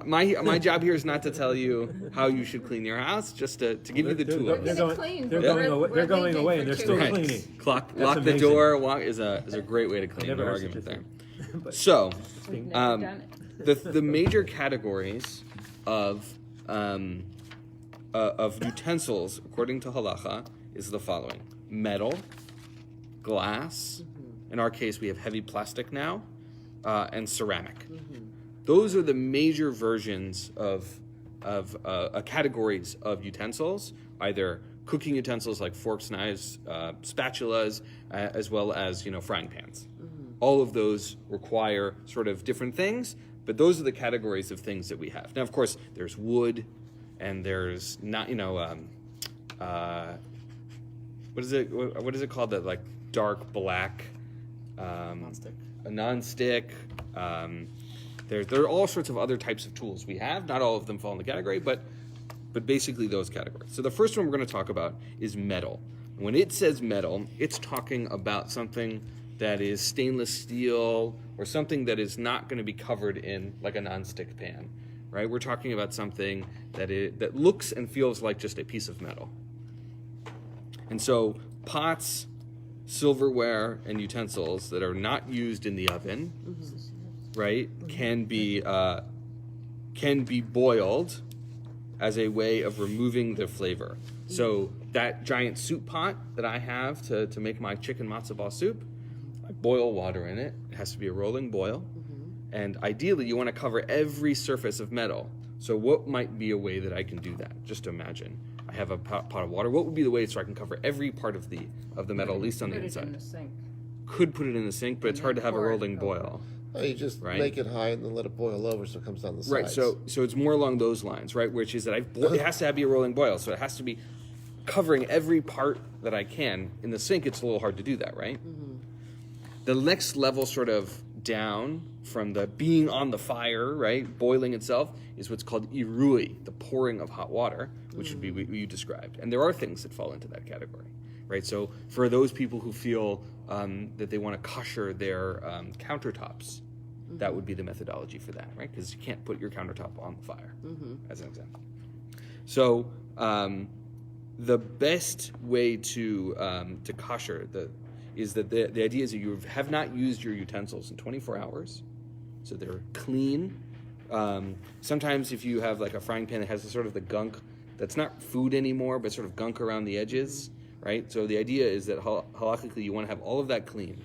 my job here is not to tell you how you should clean your house, just to give you the They're tools. going- Gonna clean, they're but going away- we're they're going leaving away for and they're 2 still weeks. cleaning. Lock That's the amazing. door is a great way to clean. Never No heard such argument a there. thing. But So, We've never done it. the major categories of utensils, according to halacha, is the following: metal, glass. In our case, we have heavy plastic now, and ceramic. Those are the major versions of categories of utensils, either cooking utensils like forks, knives, spatulas, as well as frying pans. All of those require sort of different things, but those are the categories of things that we have. Now, of course, there's wood, and there's not, what is it called? That like dark black, Non-stick. a non-stick. There are all sorts of other types of tools we have. Not all of them fall in the category, but basically those categories. So the first one we're going to talk about is metal. When it says metal, it's talking about something that is stainless steel or something that is not going to be covered in like a non-stick pan, right? We're talking about something that looks and feels like just a piece of metal. And so pots, silverware, and utensils that are not used in the oven, right, can be boiled as a way of removing the flavor. So that giant soup pot that I have to make my chicken matzo ball soup, I boil water in it. It has to be a rolling boil. And ideally, you want to cover every surface of metal. So what might be a way that I can do that? Just imagine. I have a pot of water. What would be the way so I can cover every part of the metal, at least on the Put it inside? in the sink. Could put it in the sink, but it's hard to have a pour it rolling over. boil. Oh, you just Right. make it high and then let it boil over so it comes down the sides. Right, so it's more along those lines, right? Which is that it has to be a rolling boil, so it has to be covering every part that I can. In the sink, it's a little hard to do that, right? The next level sort of down from the being on the fire, right, boiling itself, is what's called irui, the pouring of hot water, which would be what you described. And there are things that fall into that category, right? So for those people who feel that they want to kosher their countertops, that would be the methodology for that, right? Because you can't put your countertop on the fire, as an example. So the best way to kosher is that the idea is that you have not used your utensils in 24 hours, so they're clean. Sometimes if you have like a frying pan that has sort of the gunk, that's not food anymore, but sort of gunk around the edges, right? So the idea is that halakhically you want to have all of that clean,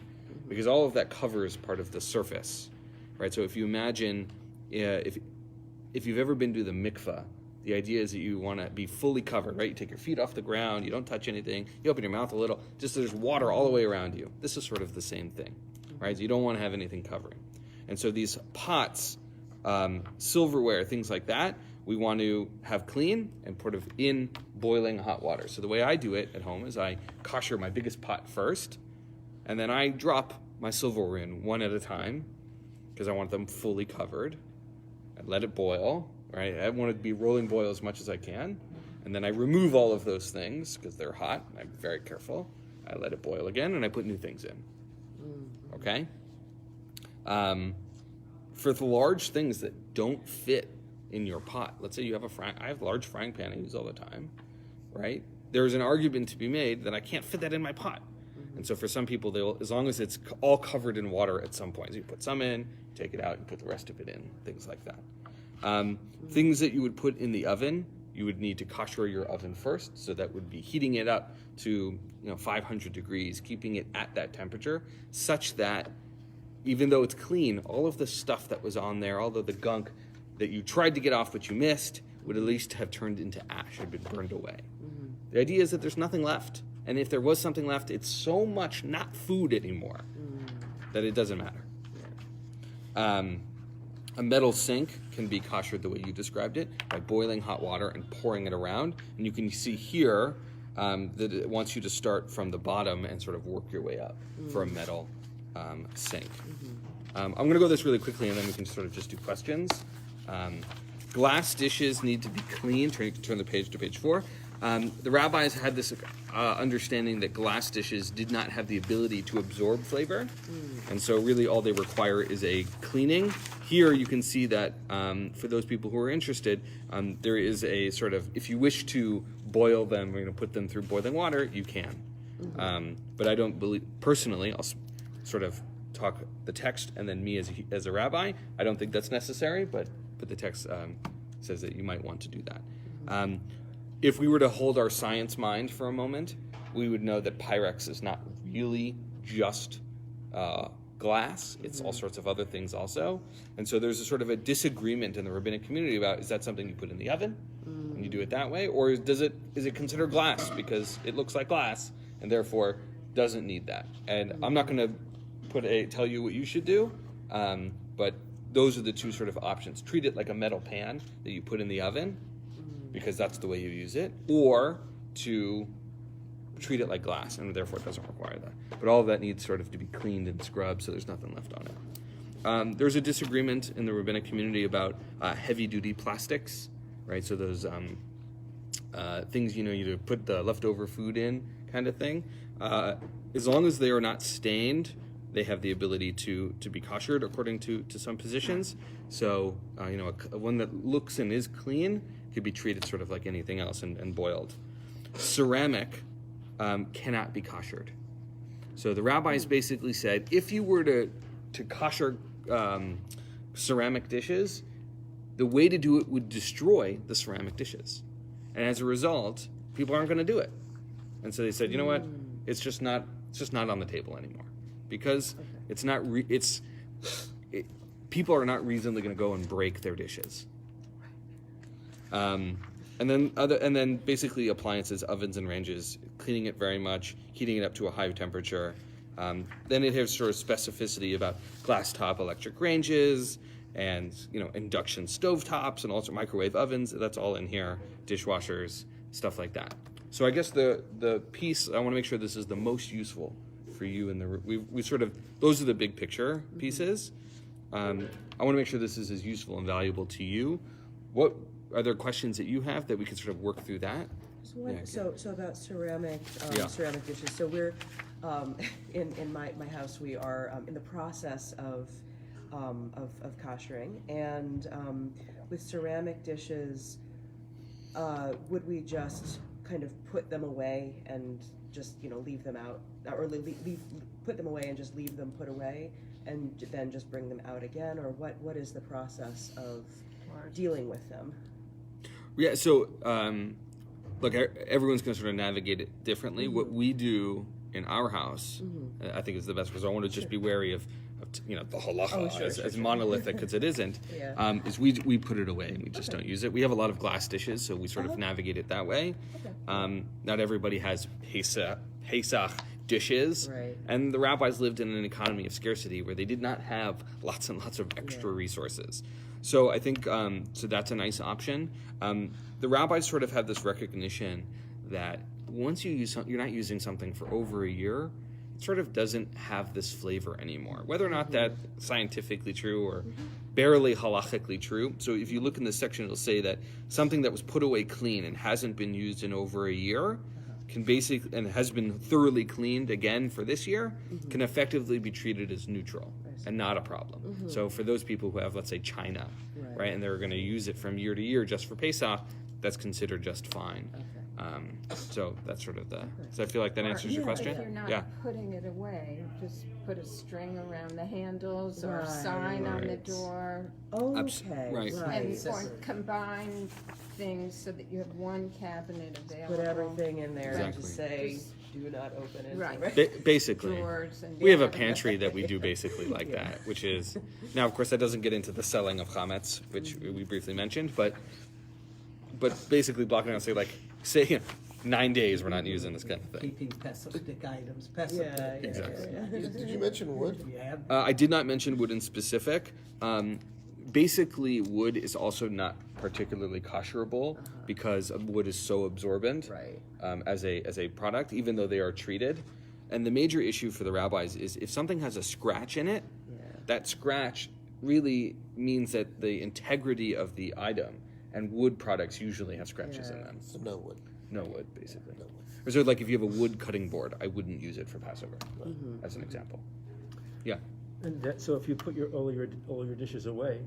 because all of that covers part of the surface, right? So if you imagine, if you've ever been to the mikvah, the idea is that you want to be fully covered, right? You take your feet off the ground, you don't touch anything, you open your mouth a little, just there's water all the way around you. This is sort of the same thing, right? So you don't want to have anything covering. And so these pots, silverware, things like that, we want to have clean and put it in boiling hot water. So the way I do it at home is I kosher my biggest pot first, and then I drop my silverware in one at a time, because I want them fully covered. I let it boil. Right, I want it to be rolling boil as much as I can, and then I remove all of those things because they're hot. I'm very careful. I let it boil again, and I put new things in. Okay. For the large things that don't fit in your pot, let's say you have I have a large frying pan I use all the time, right? There's an argument to be made that I can't fit that in my pot, and so for some people, as long as it's all covered in water at some point, so you put some in, take it out, and put the rest of it in, things like that. Things that you would put in the oven, you would need to kosher your oven first. So that would be heating it up to 500 degrees, keeping it at that temperature, such that even though it's clean, all of the stuff that was on there, all of the gunk that you tried to get off but you missed, would at least have turned into ash, had been burned away. The idea is that there's nothing left. And if there was something left, it's so much not food anymore that it doesn't matter. A metal sink can be koshered the way you described it, by boiling hot water and pouring it around. And you can see here that it wants you to start from the bottom and sort of work your way up for a metal sink. I'm going to go this really quickly, and then we can sort of just do questions. Glass dishes need to be clean. Turn the page to page 4. The rabbis had this understanding that glass dishes did not have the ability to absorb flavor, and so really all they require is a cleaning. Here you can see that for those people who are interested, there is a sort of, if you wish to boil them, put them through boiling water, you can. But I don't believe, personally, I'll sort of talk the text and then me as a rabbi, I don't think that's necessary, but the text says that you might want to do that. If we were to hold our science mind for a moment, we would know that Pyrex is not really just glass. It's all sorts of other things also. And so there's a sort of a disagreement in the rabbinic community about, is that something you put in the oven and you do it that way? Or is it considered glass because it looks like glass and therefore doesn't need that? And I'm not going to tell you what you should do, but those are the two sort of options. Treat it like a metal pan that you put in the oven, because that's the way you use it, or to treat it like glass, and therefore it doesn't require that. But all of that needs sort of to be cleaned and scrubbed, so there's nothing left on it. There's a disagreement in the rabbinic community about heavy-duty plastics, right? So those things, you put the leftover food in kind of thing. As long as they are not stained, they have the ability to be koshered according to some positions. So, one that looks and is clean could be treated sort of like anything else and boiled. Ceramic cannot be koshered. So the rabbis basically said, if you were to kosher ceramic dishes, the way to do it would destroy the ceramic dishes. And as a result, people aren't going to do it. And so they said, you know what? It's just not on the table anymore, because it's not. People are not reasonably going to go and break their dishes. And then basically appliances, ovens and ranges, cleaning it very much, heating it up to a high temperature. Then it has sort of specificity about glass top electric ranges and induction stove tops and also microwave ovens. That's all in here. Dishwashers, stuff like that. So I guess the piece, I want to make sure this is the most useful for you in the we sort of, those are the big picture pieces. I want to make sure this is as useful and valuable to you. What are there questions that you have that we can sort of work through that? So about ceramic dishes. So we're in my house. We are in the process of koshering, and with ceramic dishes, would we just kind of put them away and just leave them out, or put them away and just leave them put away, and then just bring them out again, or what is the process of dealing with them? Yeah, so look, everyone's going to sort of navigate it differently. What we do in our house, I think is the best, because I want to just be wary of the halacha as monolithic as it isn't. Is we put it away and we just don't use it. We have a lot of glass dishes, so we sort of navigate it that way. Not everybody has Pesach dishes, and the rabbis lived in an economy of scarcity where they did not have lots and lots of extra resources. So I think so that's a nice option. The rabbis sort of have this recognition that once you use you're not using something for over a year, it sort of doesn't have this flavor anymore. Whether or not that's scientifically true or barely halachically true. So if you look in this section, it'll say that something that was put away clean and hasn't been used in over a year can basically, and has been thoroughly cleaned again for this year, can effectively be treated as neutral and not a problem. So for those people who have, let's say, china, right, and they're going to use it from year to year just for Pesach, that's considered just fine. So that's sort of so I feel like that answers your question. If you're not putting it away, just put a string around the handles or a sign on the door. Okay, right. Or combine things so that you have one cabinet available. Put everything in there and Exactly. just say, do not open it. Right. Basically, Drawers and we have a pantry that we do basically like that, which is, now of course that doesn't get into the selling of chametz, which we briefly mentioned, but basically blocking out, say 9 days we're not using this kind of thing. Keeping Pesach items, Exactly. Did you mention wood? Yeah. I did not mention wood in specific. Basically, wood is also not particularly kosherable because wood is so absorbent as a product, even though they are treated. And the major issue for the rabbis is if something has a scratch in it, that scratch really means that the integrity of the item, and wood products usually have scratches in them. So no wood. No wood, basically. Or so, like, if you have a wood cutting board, I wouldn't use it for Passover, as an example. Yeah. And so if you put all your dishes away,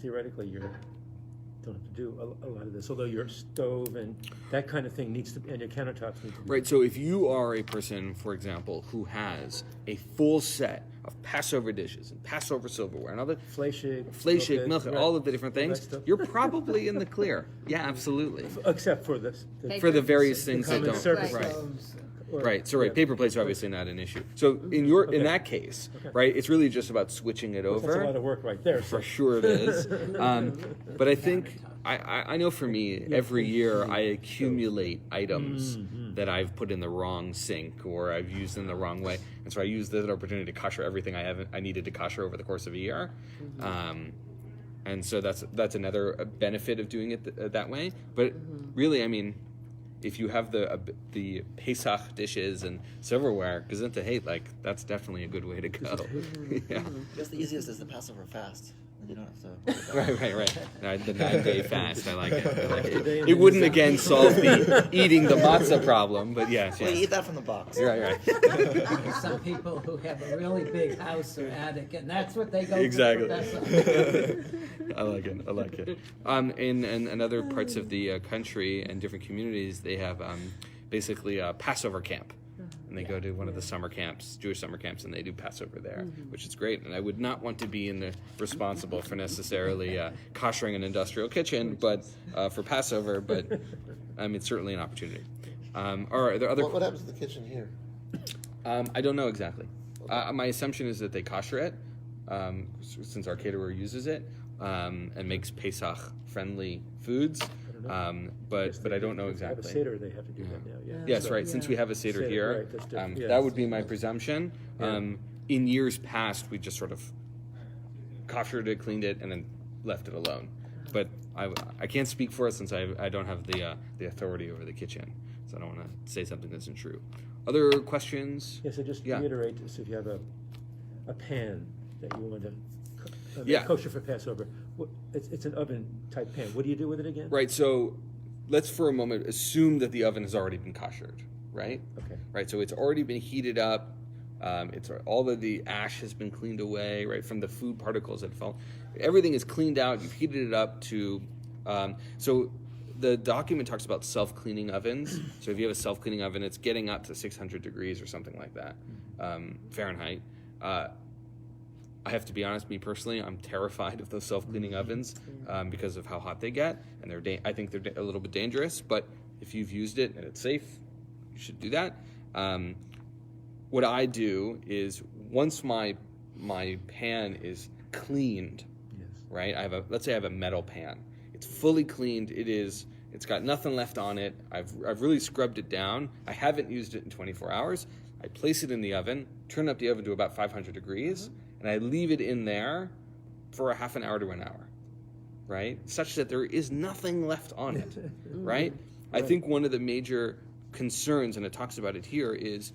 theoretically you don't have to do a lot of this. Although your stove and that kind of thing and your countertops need to be Right. So if you are a person, for example, who has a full set of Passover dishes and Passover silverware and other fleshig, milk, and all of the different things, you're probably in the clear. Yeah, absolutely. except for the various things that common don't. surface Right. stoves. Right. So paper plates are obviously not an issue. So in that case, right, it's really just about switching it over. That's a lot of work right there. For sure it is. But I think I know for me, every year I accumulate items that I've put in the wrong sink or I've used in the wrong way, and so I use that opportunity to kosher everything I needed to kosher over the course of a year. And so that's another benefit of doing it that way. But really, I mean, if you have the Pesach dishes and silverware, that's definitely a good way to go. Yeah. I guess the easiest is the Passover fast. And you don't have to. Right. The 9-day fast. I like it. It wouldn't again solve the eating the matzah problem, but yes. Well, you eat that from the box. Right. Some people who have a really big house or attic, and that's what they go Exactly. to for Pesach. I like it. In other parts of the country and different communities, they have basically a Passover camp. And they go to one of the summer camps, Jewish summer camps, and they do Passover there, which is great. And I would not want to be responsible for necessarily koshering an industrial kitchen, but for Passover. But It's certainly an opportunity. Are there other? What happens to the kitchen here? I don't know exactly. My assumption is that they kosher it, since our caterer uses it and makes Pesach friendly foods. But I don't know If they have a exactly. Seder, they have to do that now, yeah. Yes, So- right. Since we have a Seder Seder, here, right, that's different. Yeah. that would be my presumption. Yeah. In years past, we just sort of koshered it, cleaned it, and then left it alone. But I can't speak for it since I don't have the authority over the kitchen, so I don't want to say something that isn't true. Other questions? Yeah, so just Yeah. reiterate, so if you have a pan that you want to Yeah. kosher for Passover, it's an oven type pan. What do you do with it again? Right. So let's for a moment assume that the oven has already been koshered. Right. Okay. Right. So it's already been heated up. It's all of the ash has been cleaned away, right, from the food particles that fall. Everything is cleaned out. You've heated it up to. So the document talks about self-cleaning ovens. So if you have a self-cleaning oven, it's getting up to 600 degrees or something like that, Fahrenheit. I have to be honest, me personally, I'm terrified of those self-cleaning ovens because of how hot they get, and I think they're a little bit dangerous. But if you've used it and it's safe, you should do that. What I do is once my pan is cleaned, Yes. right? Let's say I have a metal pan. It's fully cleaned. It's got nothing left on it. I've really scrubbed it down. I haven't used it in 24 hours. I place it in the oven, turn up the oven to about 500 degrees, and I leave it in there for a half an hour to an hour, right? Such that there is nothing left on it, right? I think one of the major concerns, and it talks about it here, is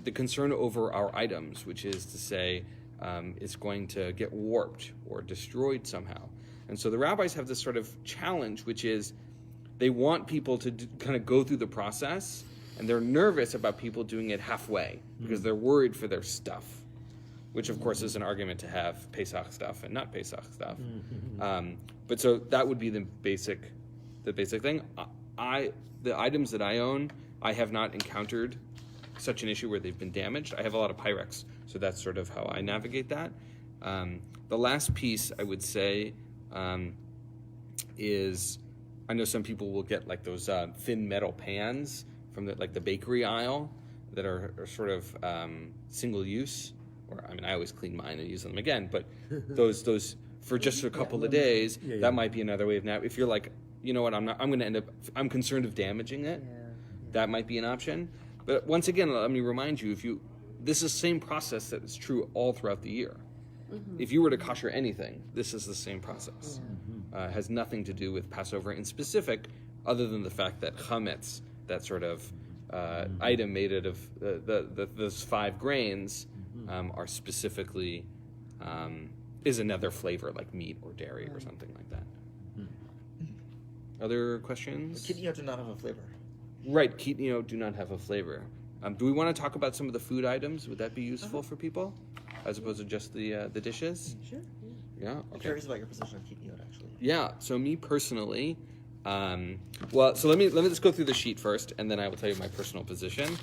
the concern over our items, which is to say it's going to get warped or destroyed somehow. And so the rabbis have this sort of challenge, which is they want people to kind of go through the process, and they're nervous about people doing it halfway because they're worried for their stuff, which of course is an argument to have Pesach stuff and not Pesach stuff. But so that would be the basic thing. The items that I own, I have not encountered such an issue where they've been damaged. I have a lot of Pyrex, so that's sort of how I navigate that. The last piece I would say is, I know some people will get like those thin metal pans from the bakery aisle that are sort of single use. Or I always clean mine and use them again, but those for just a couple of days, that might be another way of if you're like, you know what, I'm concerned of damaging it. That might be an option. But once again, let me remind you, this is the same process that is true all throughout the year. If you were to kosher anything, this is the same process. It has nothing to do with Passover in specific, other than the fact that chametz, that sort of item made out of those 5 grains, are specifically is another flavor like meat or dairy or something like that. Other questions? Kidney do not have a flavor. Right, ketnio do not have a flavor. Do we want to talk about some of the food items? Would that be useful for people, as opposed to just the dishes? Sure. Yeah. I'm Okay. curious about your position on kidney actually. Yeah. So me personally, so let me just go through the sheet first, and then I will tell you my personal position.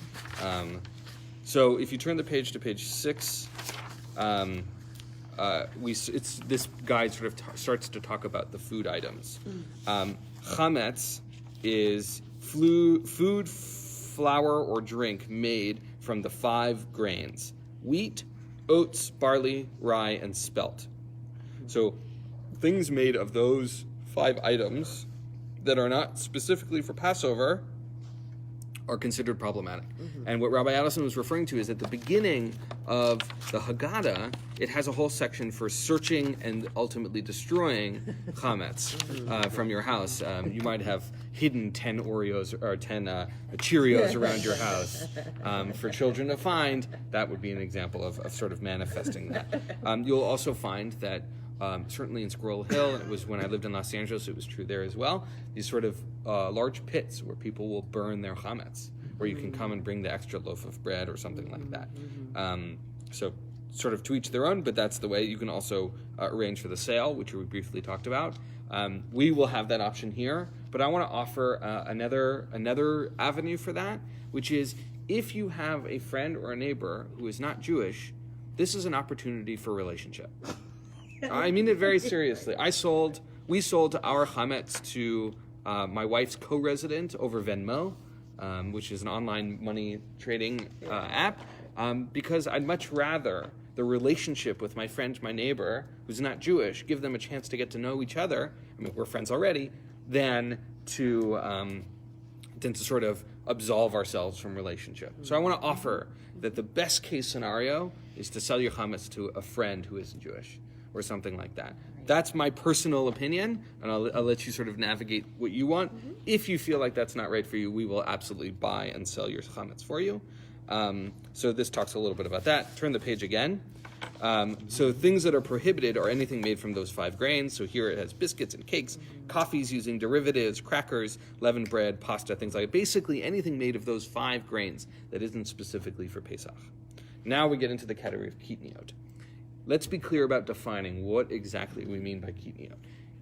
So if you turn the page to page 6, this guide sort of starts to talk about the food items. Chametz is food, flour, or drink made from the 5 grains: wheat, oats, barley, rye, and spelt. So things made of those 5 items that are not specifically for Passover are considered problematic. And what Rabbi Adelson was referring to is at the beginning of the Haggadah, it has a whole section for searching and ultimately destroying chametz from your house. You might have hidden 10 Oreos or 10 Cheerios around your house for children to find. That would be an example of sort of manifesting that. You'll also find that certainly in Squirrel Hill, and it was when I lived in Los Angeles, it was true there as well, these sort of large pits where people will burn their chametz, where you can come and bring the extra loaf of bread or something like that. So sort of to each their own, but that's the way. You can also arrange for the sale, which we briefly talked about. We will have that option here, but I want to offer another avenue for that, which is if you have a friend or a neighbor who is not Jewish, this is an opportunity for relationship. I mean it very seriously. We sold our chametz to my wife's co-resident over Venmo, which is an online money trading app, because I'd much rather the relationship with my friend, my neighbor, who's not Jewish, give them a chance to get to know each other. I mean, we're friends already, than to sort of absolve ourselves from relationship. So I want to offer that the best case scenario is to sell your chametz to a friend who isn't Jewish, or something like that. That's my personal opinion, and I'll let you sort of navigate what you want. If you feel like that's not right for you, we will absolutely buy and sell your chametz for you. So this talks a little bit about that. Turn the page again. So things that are prohibited are anything made from those 5 grains. So here it has biscuits and cakes, coffees using derivatives, crackers, leavened bread, pasta, things like that. Basically anything made of those 5 grains that isn't specifically for Pesach. Now we get into the category of kitniot. Let's be clear about defining what exactly we mean by kitniot.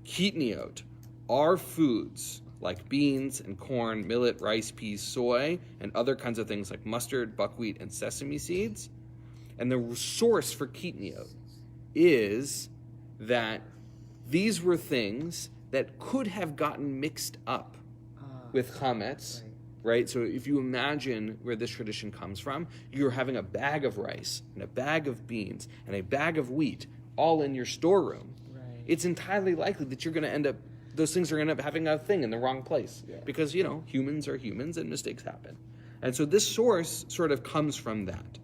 Kitniot are foods like beans and corn, millet, rice, peas, soy, and other kinds of things like mustard, buckwheat, and sesame seeds. And the source for kitniot is that these were things that could have gotten mixed up with chametz, right? So if you imagine where this tradition comes from, you're having a bag of rice and a bag of beans and a bag of wheat all in your storeroom. Right. It's entirely likely that you're going to end up, those things are going to end up having a thing in the wrong place, because, you know, humans are humans and mistakes happen. And so this source sort of comes from that.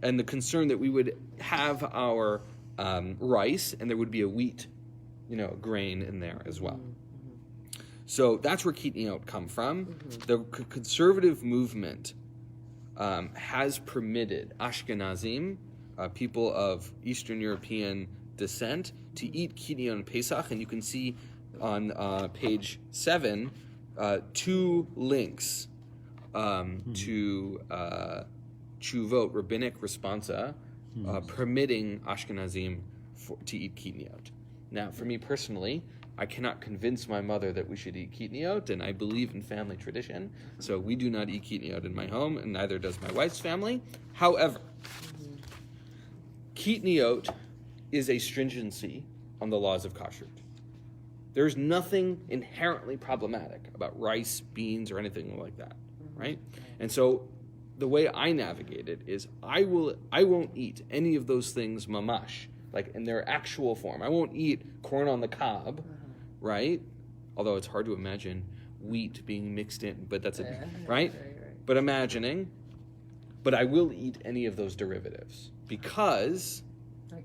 And the concern that we would have our rice and there would be a wheat, grain in there as well. So that's where kitniot come from. The conservative movement has permitted Ashkenazim, people of Eastern European descent, to eat kitniot on Pesach, and you can see on page 7 2 links to Chuvot, rabbinic responsa, permitting Ashkenazim to eat kitniot. Now, for me personally, I cannot convince my mother that we should eat kitniot, and I believe in family tradition, so we do not eat kitniot in my home, and neither does my wife's family. However, kitniot is a stringency on the laws of kashrut. There's nothing inherently problematic about rice, beans, or anything like that, right? And so the way I navigate it is I won't eat any of those things mamash, like in their actual form. I won't eat corn on the cob, right? Although it's hard to imagine wheat being mixed in, but that's it, right? But but I will eat any of those derivatives because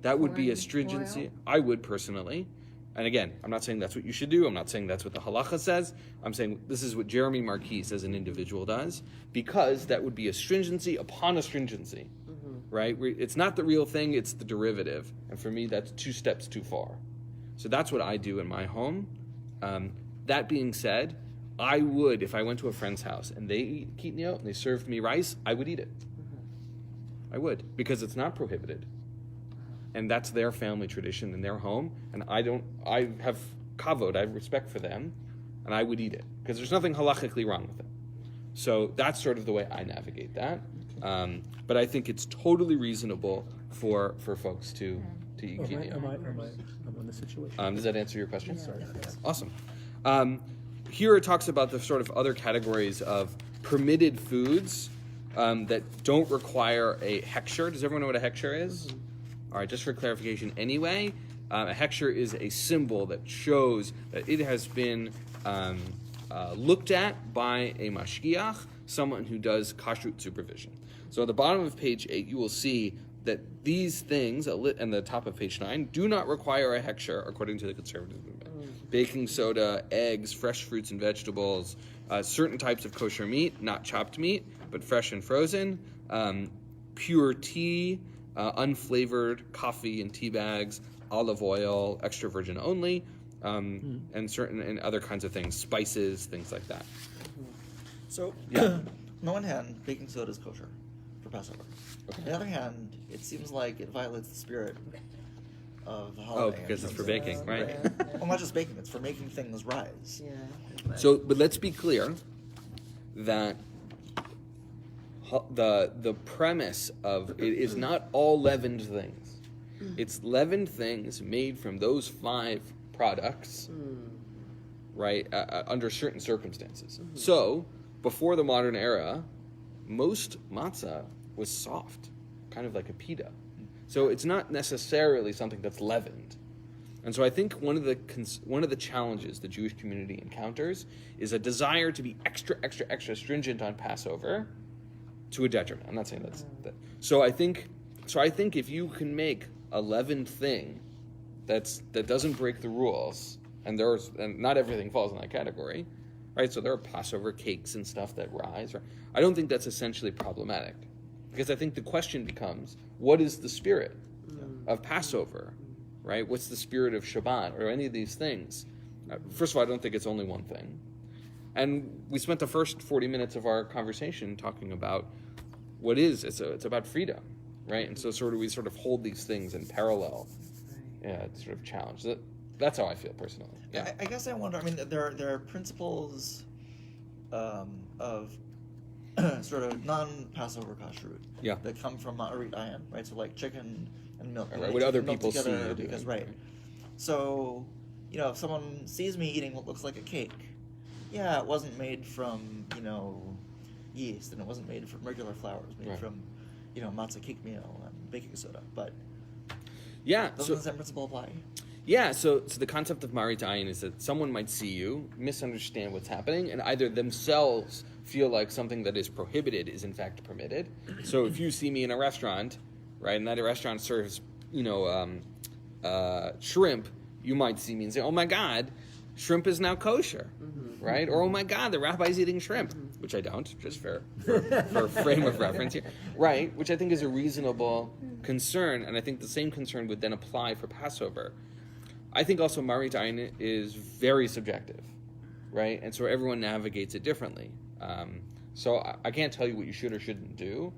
that would be a stringency. I would personally. And again, I'm not saying that's what you should do. I'm not saying that's what the halacha says. I'm saying this is what Jeremy Marquis as an individual does, because that would be a stringency upon a stringency, right? It's not the real thing, it's the derivative. And for me, that's 2 steps too far. So that's what I do in my home. That being said, I would, if I went to a friend's house and they eat kitniot and they served me rice, I would eat it. I would, because it's not prohibited. And that's their family tradition in their home, and I have kavod, I have respect for them, and I would eat it, because there's nothing halachically wrong with it. So that's sort of the way I navigate that. But I think it's totally reasonable for folks to eat kitniot. I'm on the situation. Does that answer your question? Sorry. Awesome. Here it talks about the sort of other categories of permitted foods that don't require a hechsher. Does everyone know what a hechsher is? All right, just for clarification anyway, a hechsher is a symbol that shows that it has been looked at by a mashgiach, someone who does kashrut supervision. So at the bottom of page 8, you will see that these things, and the top of page 9, do not require a hechsher according to the conservative movement. Baking soda, eggs, fresh fruits and vegetables, certain types of kosher meat, not chopped meat, but fresh and frozen, pure tea, unflavored coffee and tea bags, olive oil, extra virgin only, and certain and other kinds of things, spices, things like that. So, Yeah. on the one hand, baking soda is kosher for Passover. On the other hand, it seems like it violates the spirit of the holiday. because it's for baking, right? Well, not just baking; it's for making things rise. So, but let's be clear that the premise of it is not all leavened things. It's leavened things made from those 5 products, right, under certain circumstances. So, before the modern era, most matzah was soft, kind of like a pita. So it's not necessarily something that's leavened. And so I think one of the challenges the Jewish community encounters is a desire to be extra stringent on Passover to a detriment. I'm not saying that. So I think if you can make a leavened thing that doesn't break the rules, and not everything falls in that category, right? So there are Passover cakes and stuff that rise. Right? I don't think that's essentially problematic, because I think the question becomes, what is the spirit of Passover, right? What's the spirit of Shabbat or any of these things? First of all, I don't think it's only one thing. And we spent the first 40 minutes of our conversation talking about it's about freedom, right? And so we sort of hold these things in parallel, to sort of challenge. That's how I feel personally. Yeah. I guess I wonder. I mean, there are principles of sort of non-Passover kashrut that come from Ma'arit Ayin, right? So like chicken and milk. Right, what other people see together you because doing. right. So if someone sees me eating what looks like a cake, it wasn't made from yeast, and it wasn't made from regular flour. It was made from matzah cake meal and baking soda. But doesn't the same principle apply? Yeah, so the concept of Marit Ayin is that someone might see you, misunderstand what's happening, and either themselves feel like something that is prohibited is in fact permitted. So if you see me in a restaurant, right, and that restaurant serves, shrimp, you might see me and say, oh my God, shrimp is now kosher, right? Or, oh my God, the rabbi's eating shrimp, which I don't, just for a frame of reference here, right? Which I think is a reasonable concern, and I think the same concern would then apply for Passover. I think also Marit Ayin is very subjective, right? And so everyone navigates it differently. So I can't tell you what you should or shouldn't do.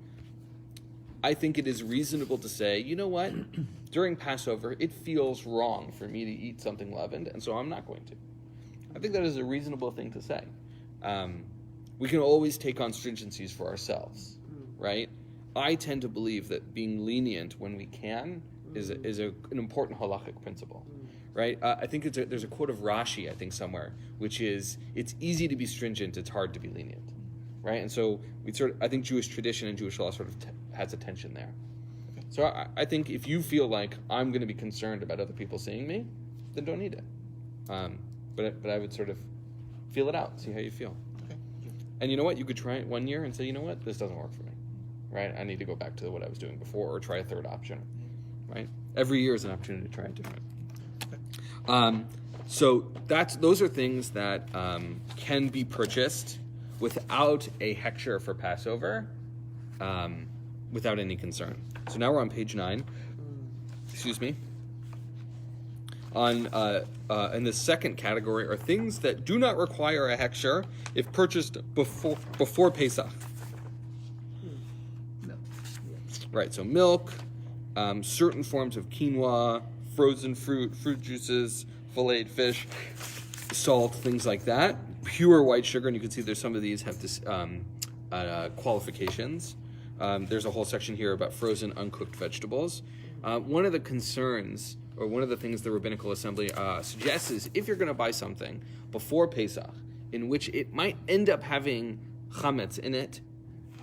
I think it is reasonable to say, you know what? During Passover, it feels wrong for me to eat something leavened, and so I'm not going to. I think that is a reasonable thing to say. We can always take on stringencies for ourselves, right? I tend to believe that being lenient when we can is an important halakhic principle, right? I think there's a quote of Rashi, I think, somewhere, which is, it's easy to be stringent, it's hard to be lenient, right? And so I think Jewish tradition and Jewish law sort of has a tension there. So I think if you feel like I'm going to be concerned about other people seeing me, then don't eat it. But I would sort of feel it out, see how you feel. Okay. And you know what? You could try it 1 year and say, you know what? This doesn't work for me, right? I need to go back to what I was doing before, or try a third option, right? Every year is an opportunity to try it different. So those are things that can be purchased without a hechsher for Passover, without any concern. So now we're on page 9. Excuse me. In the second category are things that do not require a hechsher if purchased before Pesach. Right, so milk, certain forms of quinoa, frozen fruit juices, filleted fish, salt, things like that. Pure white sugar, and you can see there's some of these have this qualifications. There's a whole section here about frozen, uncooked vegetables. One of the concerns, or one of the things the Rabbinical Assembly suggests, is if you're going to buy something before Pesach, in which it might end up having chametz in it,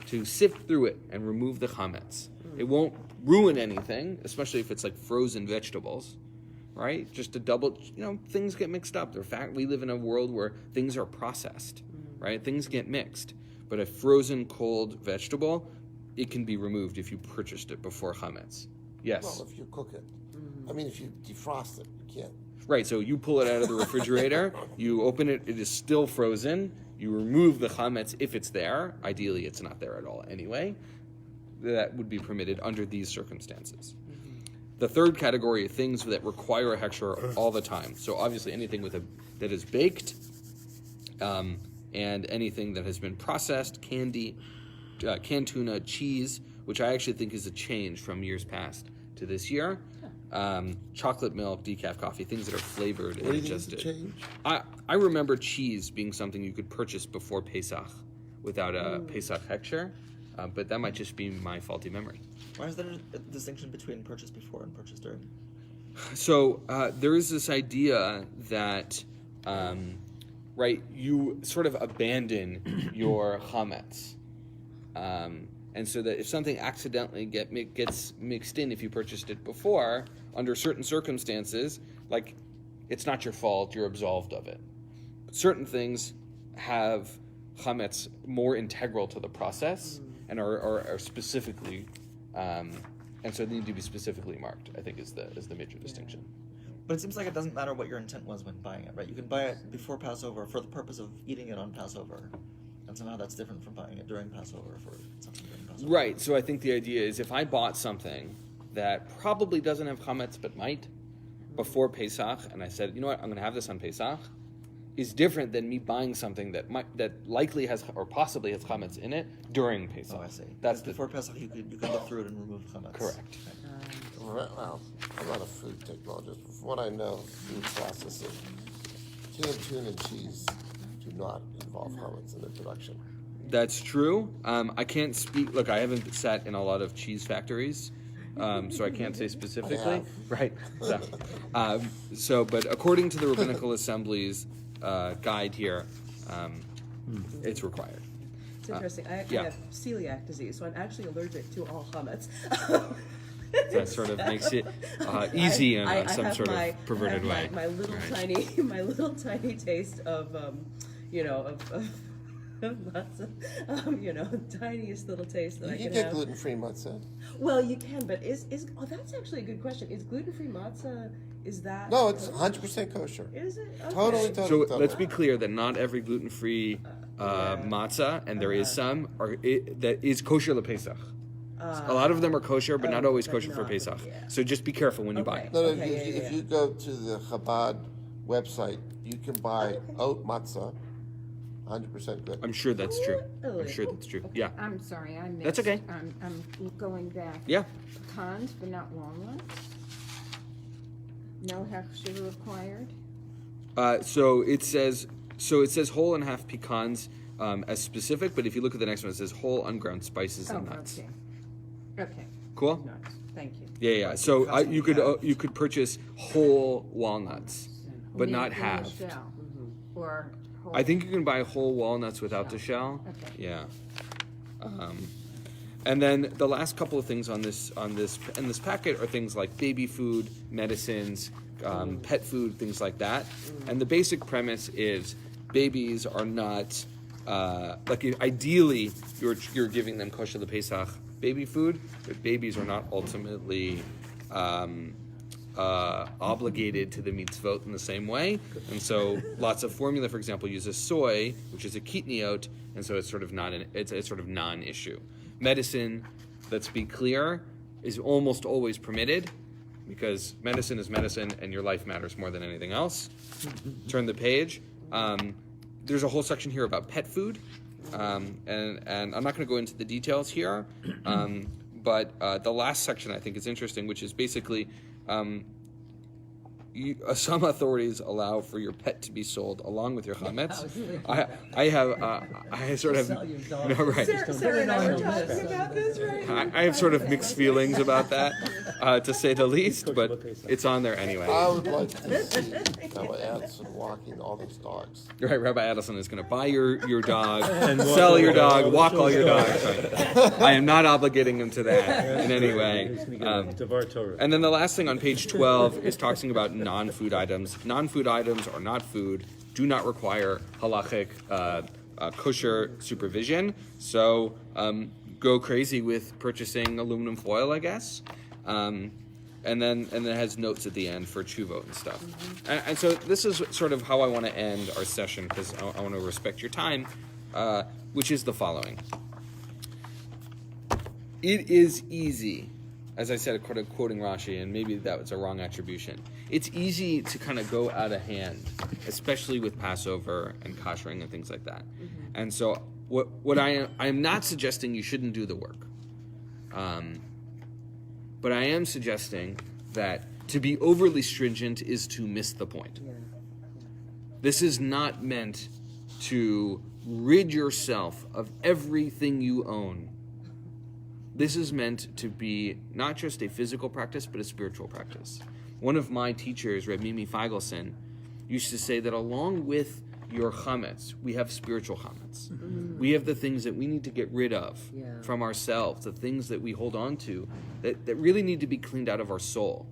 to sift through it and remove the chametz. It won't ruin anything, especially if it's like frozen vegetables, right? Just to double, things get mixed up. We live in a world where things are processed, right? Things get mixed. But a frozen cold vegetable, it can be removed if you purchased it before chametz. Yes. Well, if you cook it. I mean, if you defrost it, you can't. Right, so you pull it out of the refrigerator, you open it, it is still frozen, you remove the chametz if it's there. Ideally, it's not there at all anyway. That would be permitted under these circumstances. The third category are things that require a hechsher all the time. So obviously anything that is baked, and anything that has been processed, canned tuna, cheese, which I actually think is a change from years past to this year. Chocolate milk, decaf coffee, things that are flavored and adjusted. Change? I remember cheese being something you could purchase before Pesach without a Pesach hechsher, but that might just be my faulty memory. Why is there a distinction between purchase before and purchase during? So there is this idea that right, you sort of abandon your chametz. And so that if something accidentally gets mixed in, if you purchased it before, under certain circumstances, like it's not your fault, you're absolved of it. But certain things have chametz more integral to the process and are specifically, and so they need to be specifically marked, I think is the major distinction. But it seems like it doesn't matter what your intent was when buying it, right? You can buy it before Passover for the purpose of eating it on Passover. And somehow that's different from buying it during Passover for something during Passover. Right, so I think the idea is if I bought something that probably doesn't have chametz but might before Pesach, and I said, you know what, I'm going to have this on Pesach, is different than me buying something that likely has or possibly has chametz in it during Pesach. Oh, I see. That's before Pesach, you could look through it and remove chametz. Correct. Well, I'm not a food technologist, but from what I know, food processing, canned tuna and cheese do not involve chametz in their production. That's true. I can't speak. Look, I haven't sat in a lot of cheese factories, so I can't say specifically. Right. But according to the Rabbinical Assembly's guide here, it's required. It's interesting. I actually have celiac disease, so I'm actually allergic to all chametz. That sort of makes it easy in some sort of perverted way. My little tiny taste of, of matzah, tiniest little taste that I You can get have. gluten-free matzah. Well, you can, but that's actually a good question. Is gluten-free matzah, is that? No, it's 100% kosher. Is it? Okay. Totally. So let's be clear that not every gluten-free matzah, and there is some, that is kosher lePesach. A lot of them are kosher, but not always kosher for Pesach. Yeah. So just be careful when you buy it. No, Okay, if you go to the Chabad website, you can buy oat matzah, 100% good. I'm sure that's true. Really? I'm sure that's true. Yeah. I'm sorry, I missed. That's okay. I'm going back. Yeah. Pecans, but not walnuts? No hechsher required? So it says whole and half pecans as specific, but if you look at the next one, it says whole unground spices and nuts. Okay. Cool. Nuts. Thank you. Yeah. So you could purchase whole walnuts, but not In the halved. shell. Or whole. I think you can buy whole walnuts without the shell. Okay. Yeah. And then the last couple of things in this packet are things like baby food, medicines, pet food, things like that. And the basic premise is babies are not ideally you're giving them kosher lePesach baby food, but babies are not ultimately obligated to the mitzvot in the same way. And so lots of formula, for example, uses soy, which is a kitniot, and so it's sort of non-issue. Medicine, let's be clear, is almost always permitted because medicine is medicine and your life matters more than anything else. Turn the page. There's a whole section here about pet food, and I'm not going to go into the details here, but the last section I think is interesting, which is basically some authorities allow for your pet to be sold along with your chametz. I sort of right. Sarah and I were talking about this, right? I have sort of mixed feelings about that, to say the least, but it's on there anyway. I would like to see Rabbi Addison walking all those dogs. Right, Rabbi Addison is going to buy your dog, sell your dog, walk all your dogs. I am not obligating him to that in any way. And then the last thing on page 12 is talking about non-food items. Non-food items are not food, do not require halachic kosher supervision. So go crazy with purchasing aluminum foil, I guess. And then it has notes at the end for tshuva and stuff. And so this is sort of how I want to end our session because I want to respect your time, which is the following. It is easy, as I said, quoting Rashi, and maybe that was a wrong attribution. It's easy to kind of go out of hand, especially with Passover and koshering and things like that. And so what I am not suggesting you shouldn't do the work. But I am suggesting that to be overly stringent is to miss the point. This is not meant to rid yourself of everything you own. This is meant to be not just a physical practice, but a spiritual practice. One of my teachers, Reb Mimi Feigelson, used to say that along with your chametz, we have spiritual chametz. We have the things that we need to get rid of from ourselves, the things that we hold on to that really need to be cleaned out of our soul.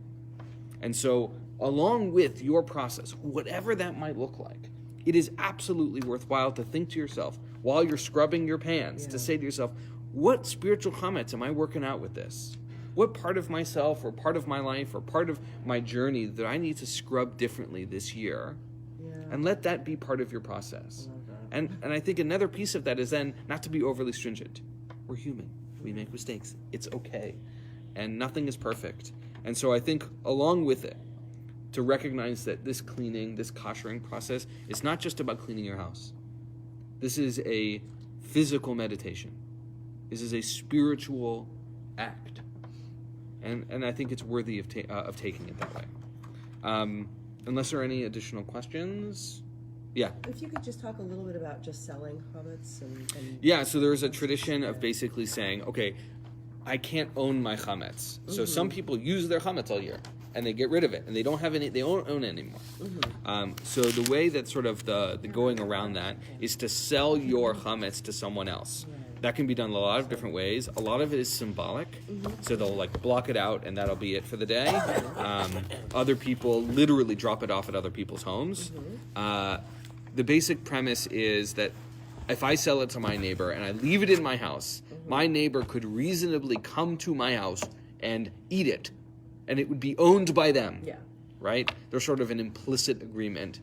And so, along with your process, whatever that might look like, it is absolutely worthwhile to think to yourself, while you're scrubbing your pans, to say to yourself, what spiritual chametz am I working out with this? What part of myself or part of my life or part of my journey that I need to scrub differently this year? And let that be part of your process. And I think another piece of that is then not to be overly stringent. We're human. We make mistakes. It's okay. And nothing is perfect. And so I think along with it, to recognize that this cleaning, this koshering process, is not just about cleaning your house. This is a physical meditation. This is a spiritual act. And I think it's worthy of taking it that way. Unless there are any additional questions? Yeah. If you could just talk a little bit about just selling chametz and Yeah, so there's a tradition of basically saying, okay, I can't own my chametz. So some people use their chametz all year, and they get rid of it, and they don't own it anymore. So the way that sort of the going around that is to sell your chametz to someone else. That can be done a lot of different ways. A lot of it is symbolic. So they'll like block it out and that'll be it for the day. Other people literally drop it off at other people's homes. The basic premise is that if I sell it to my neighbor and I leave it in my house, my neighbor could reasonably come to my house and eat it. And it would be owned by them. Yeah. Right? There's sort of an implicit agreement.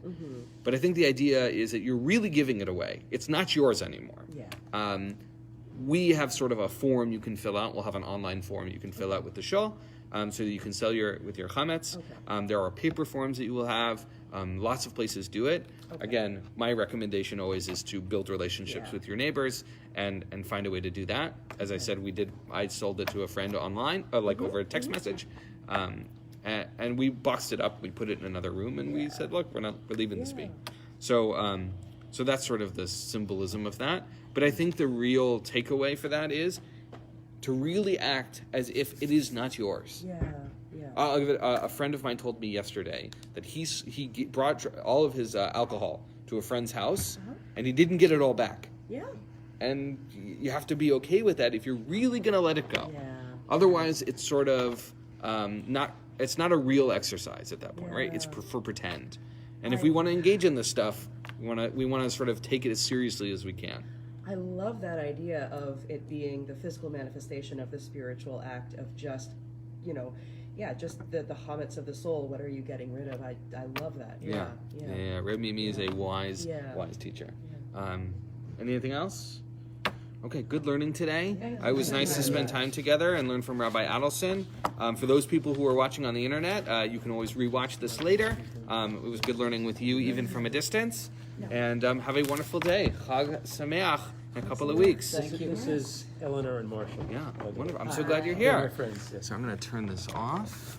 But I think the idea is that you're really giving it away. It's not yours anymore. Yeah. We have sort of a form you can fill out. We'll have an online form you can fill out with the shul, so that you can sell with your chametz. There are paper forms that you will have. Lots of places do it. Again, my recommendation always is to build relationships with your neighbors and find a way to do that. As I said, I sold it to a friend online, over a text message. And we boxed it up. We put it in another room, and we said, "Look, we're leaving this be." So that's sort of the symbolism of that. But I think the real takeaway for that is to really act as if it is not yours. A friend of mine told me yesterday that he brought all of his alcohol to a friend's house, and he didn't get it all back. Yeah. And you have to be okay with that if you're really going to let it go. Otherwise, it's sort of it's not a real exercise at that point, right? It's for pretend. And if we want to engage in this stuff, we want to sort of take it as seriously as we can. I love that idea of it being the physical manifestation of the spiritual act of just, just the chametz of the soul. What are you getting rid of? I love that. Yeah. Reb Mimi is a wise teacher. Anything else? Okay, good learning today. It was nice to spend time together and learn from Rabbi Adelson. For those people who are watching on the internet, you can always rewatch this later. It was good learning with you, even from a distance. And have a wonderful day. Chag Sameach in a couple of weeks. This is Eleanor and Marshall. Yeah, wonderful. I'm so glad you're here. They're my friends. So I'm going to turn this off.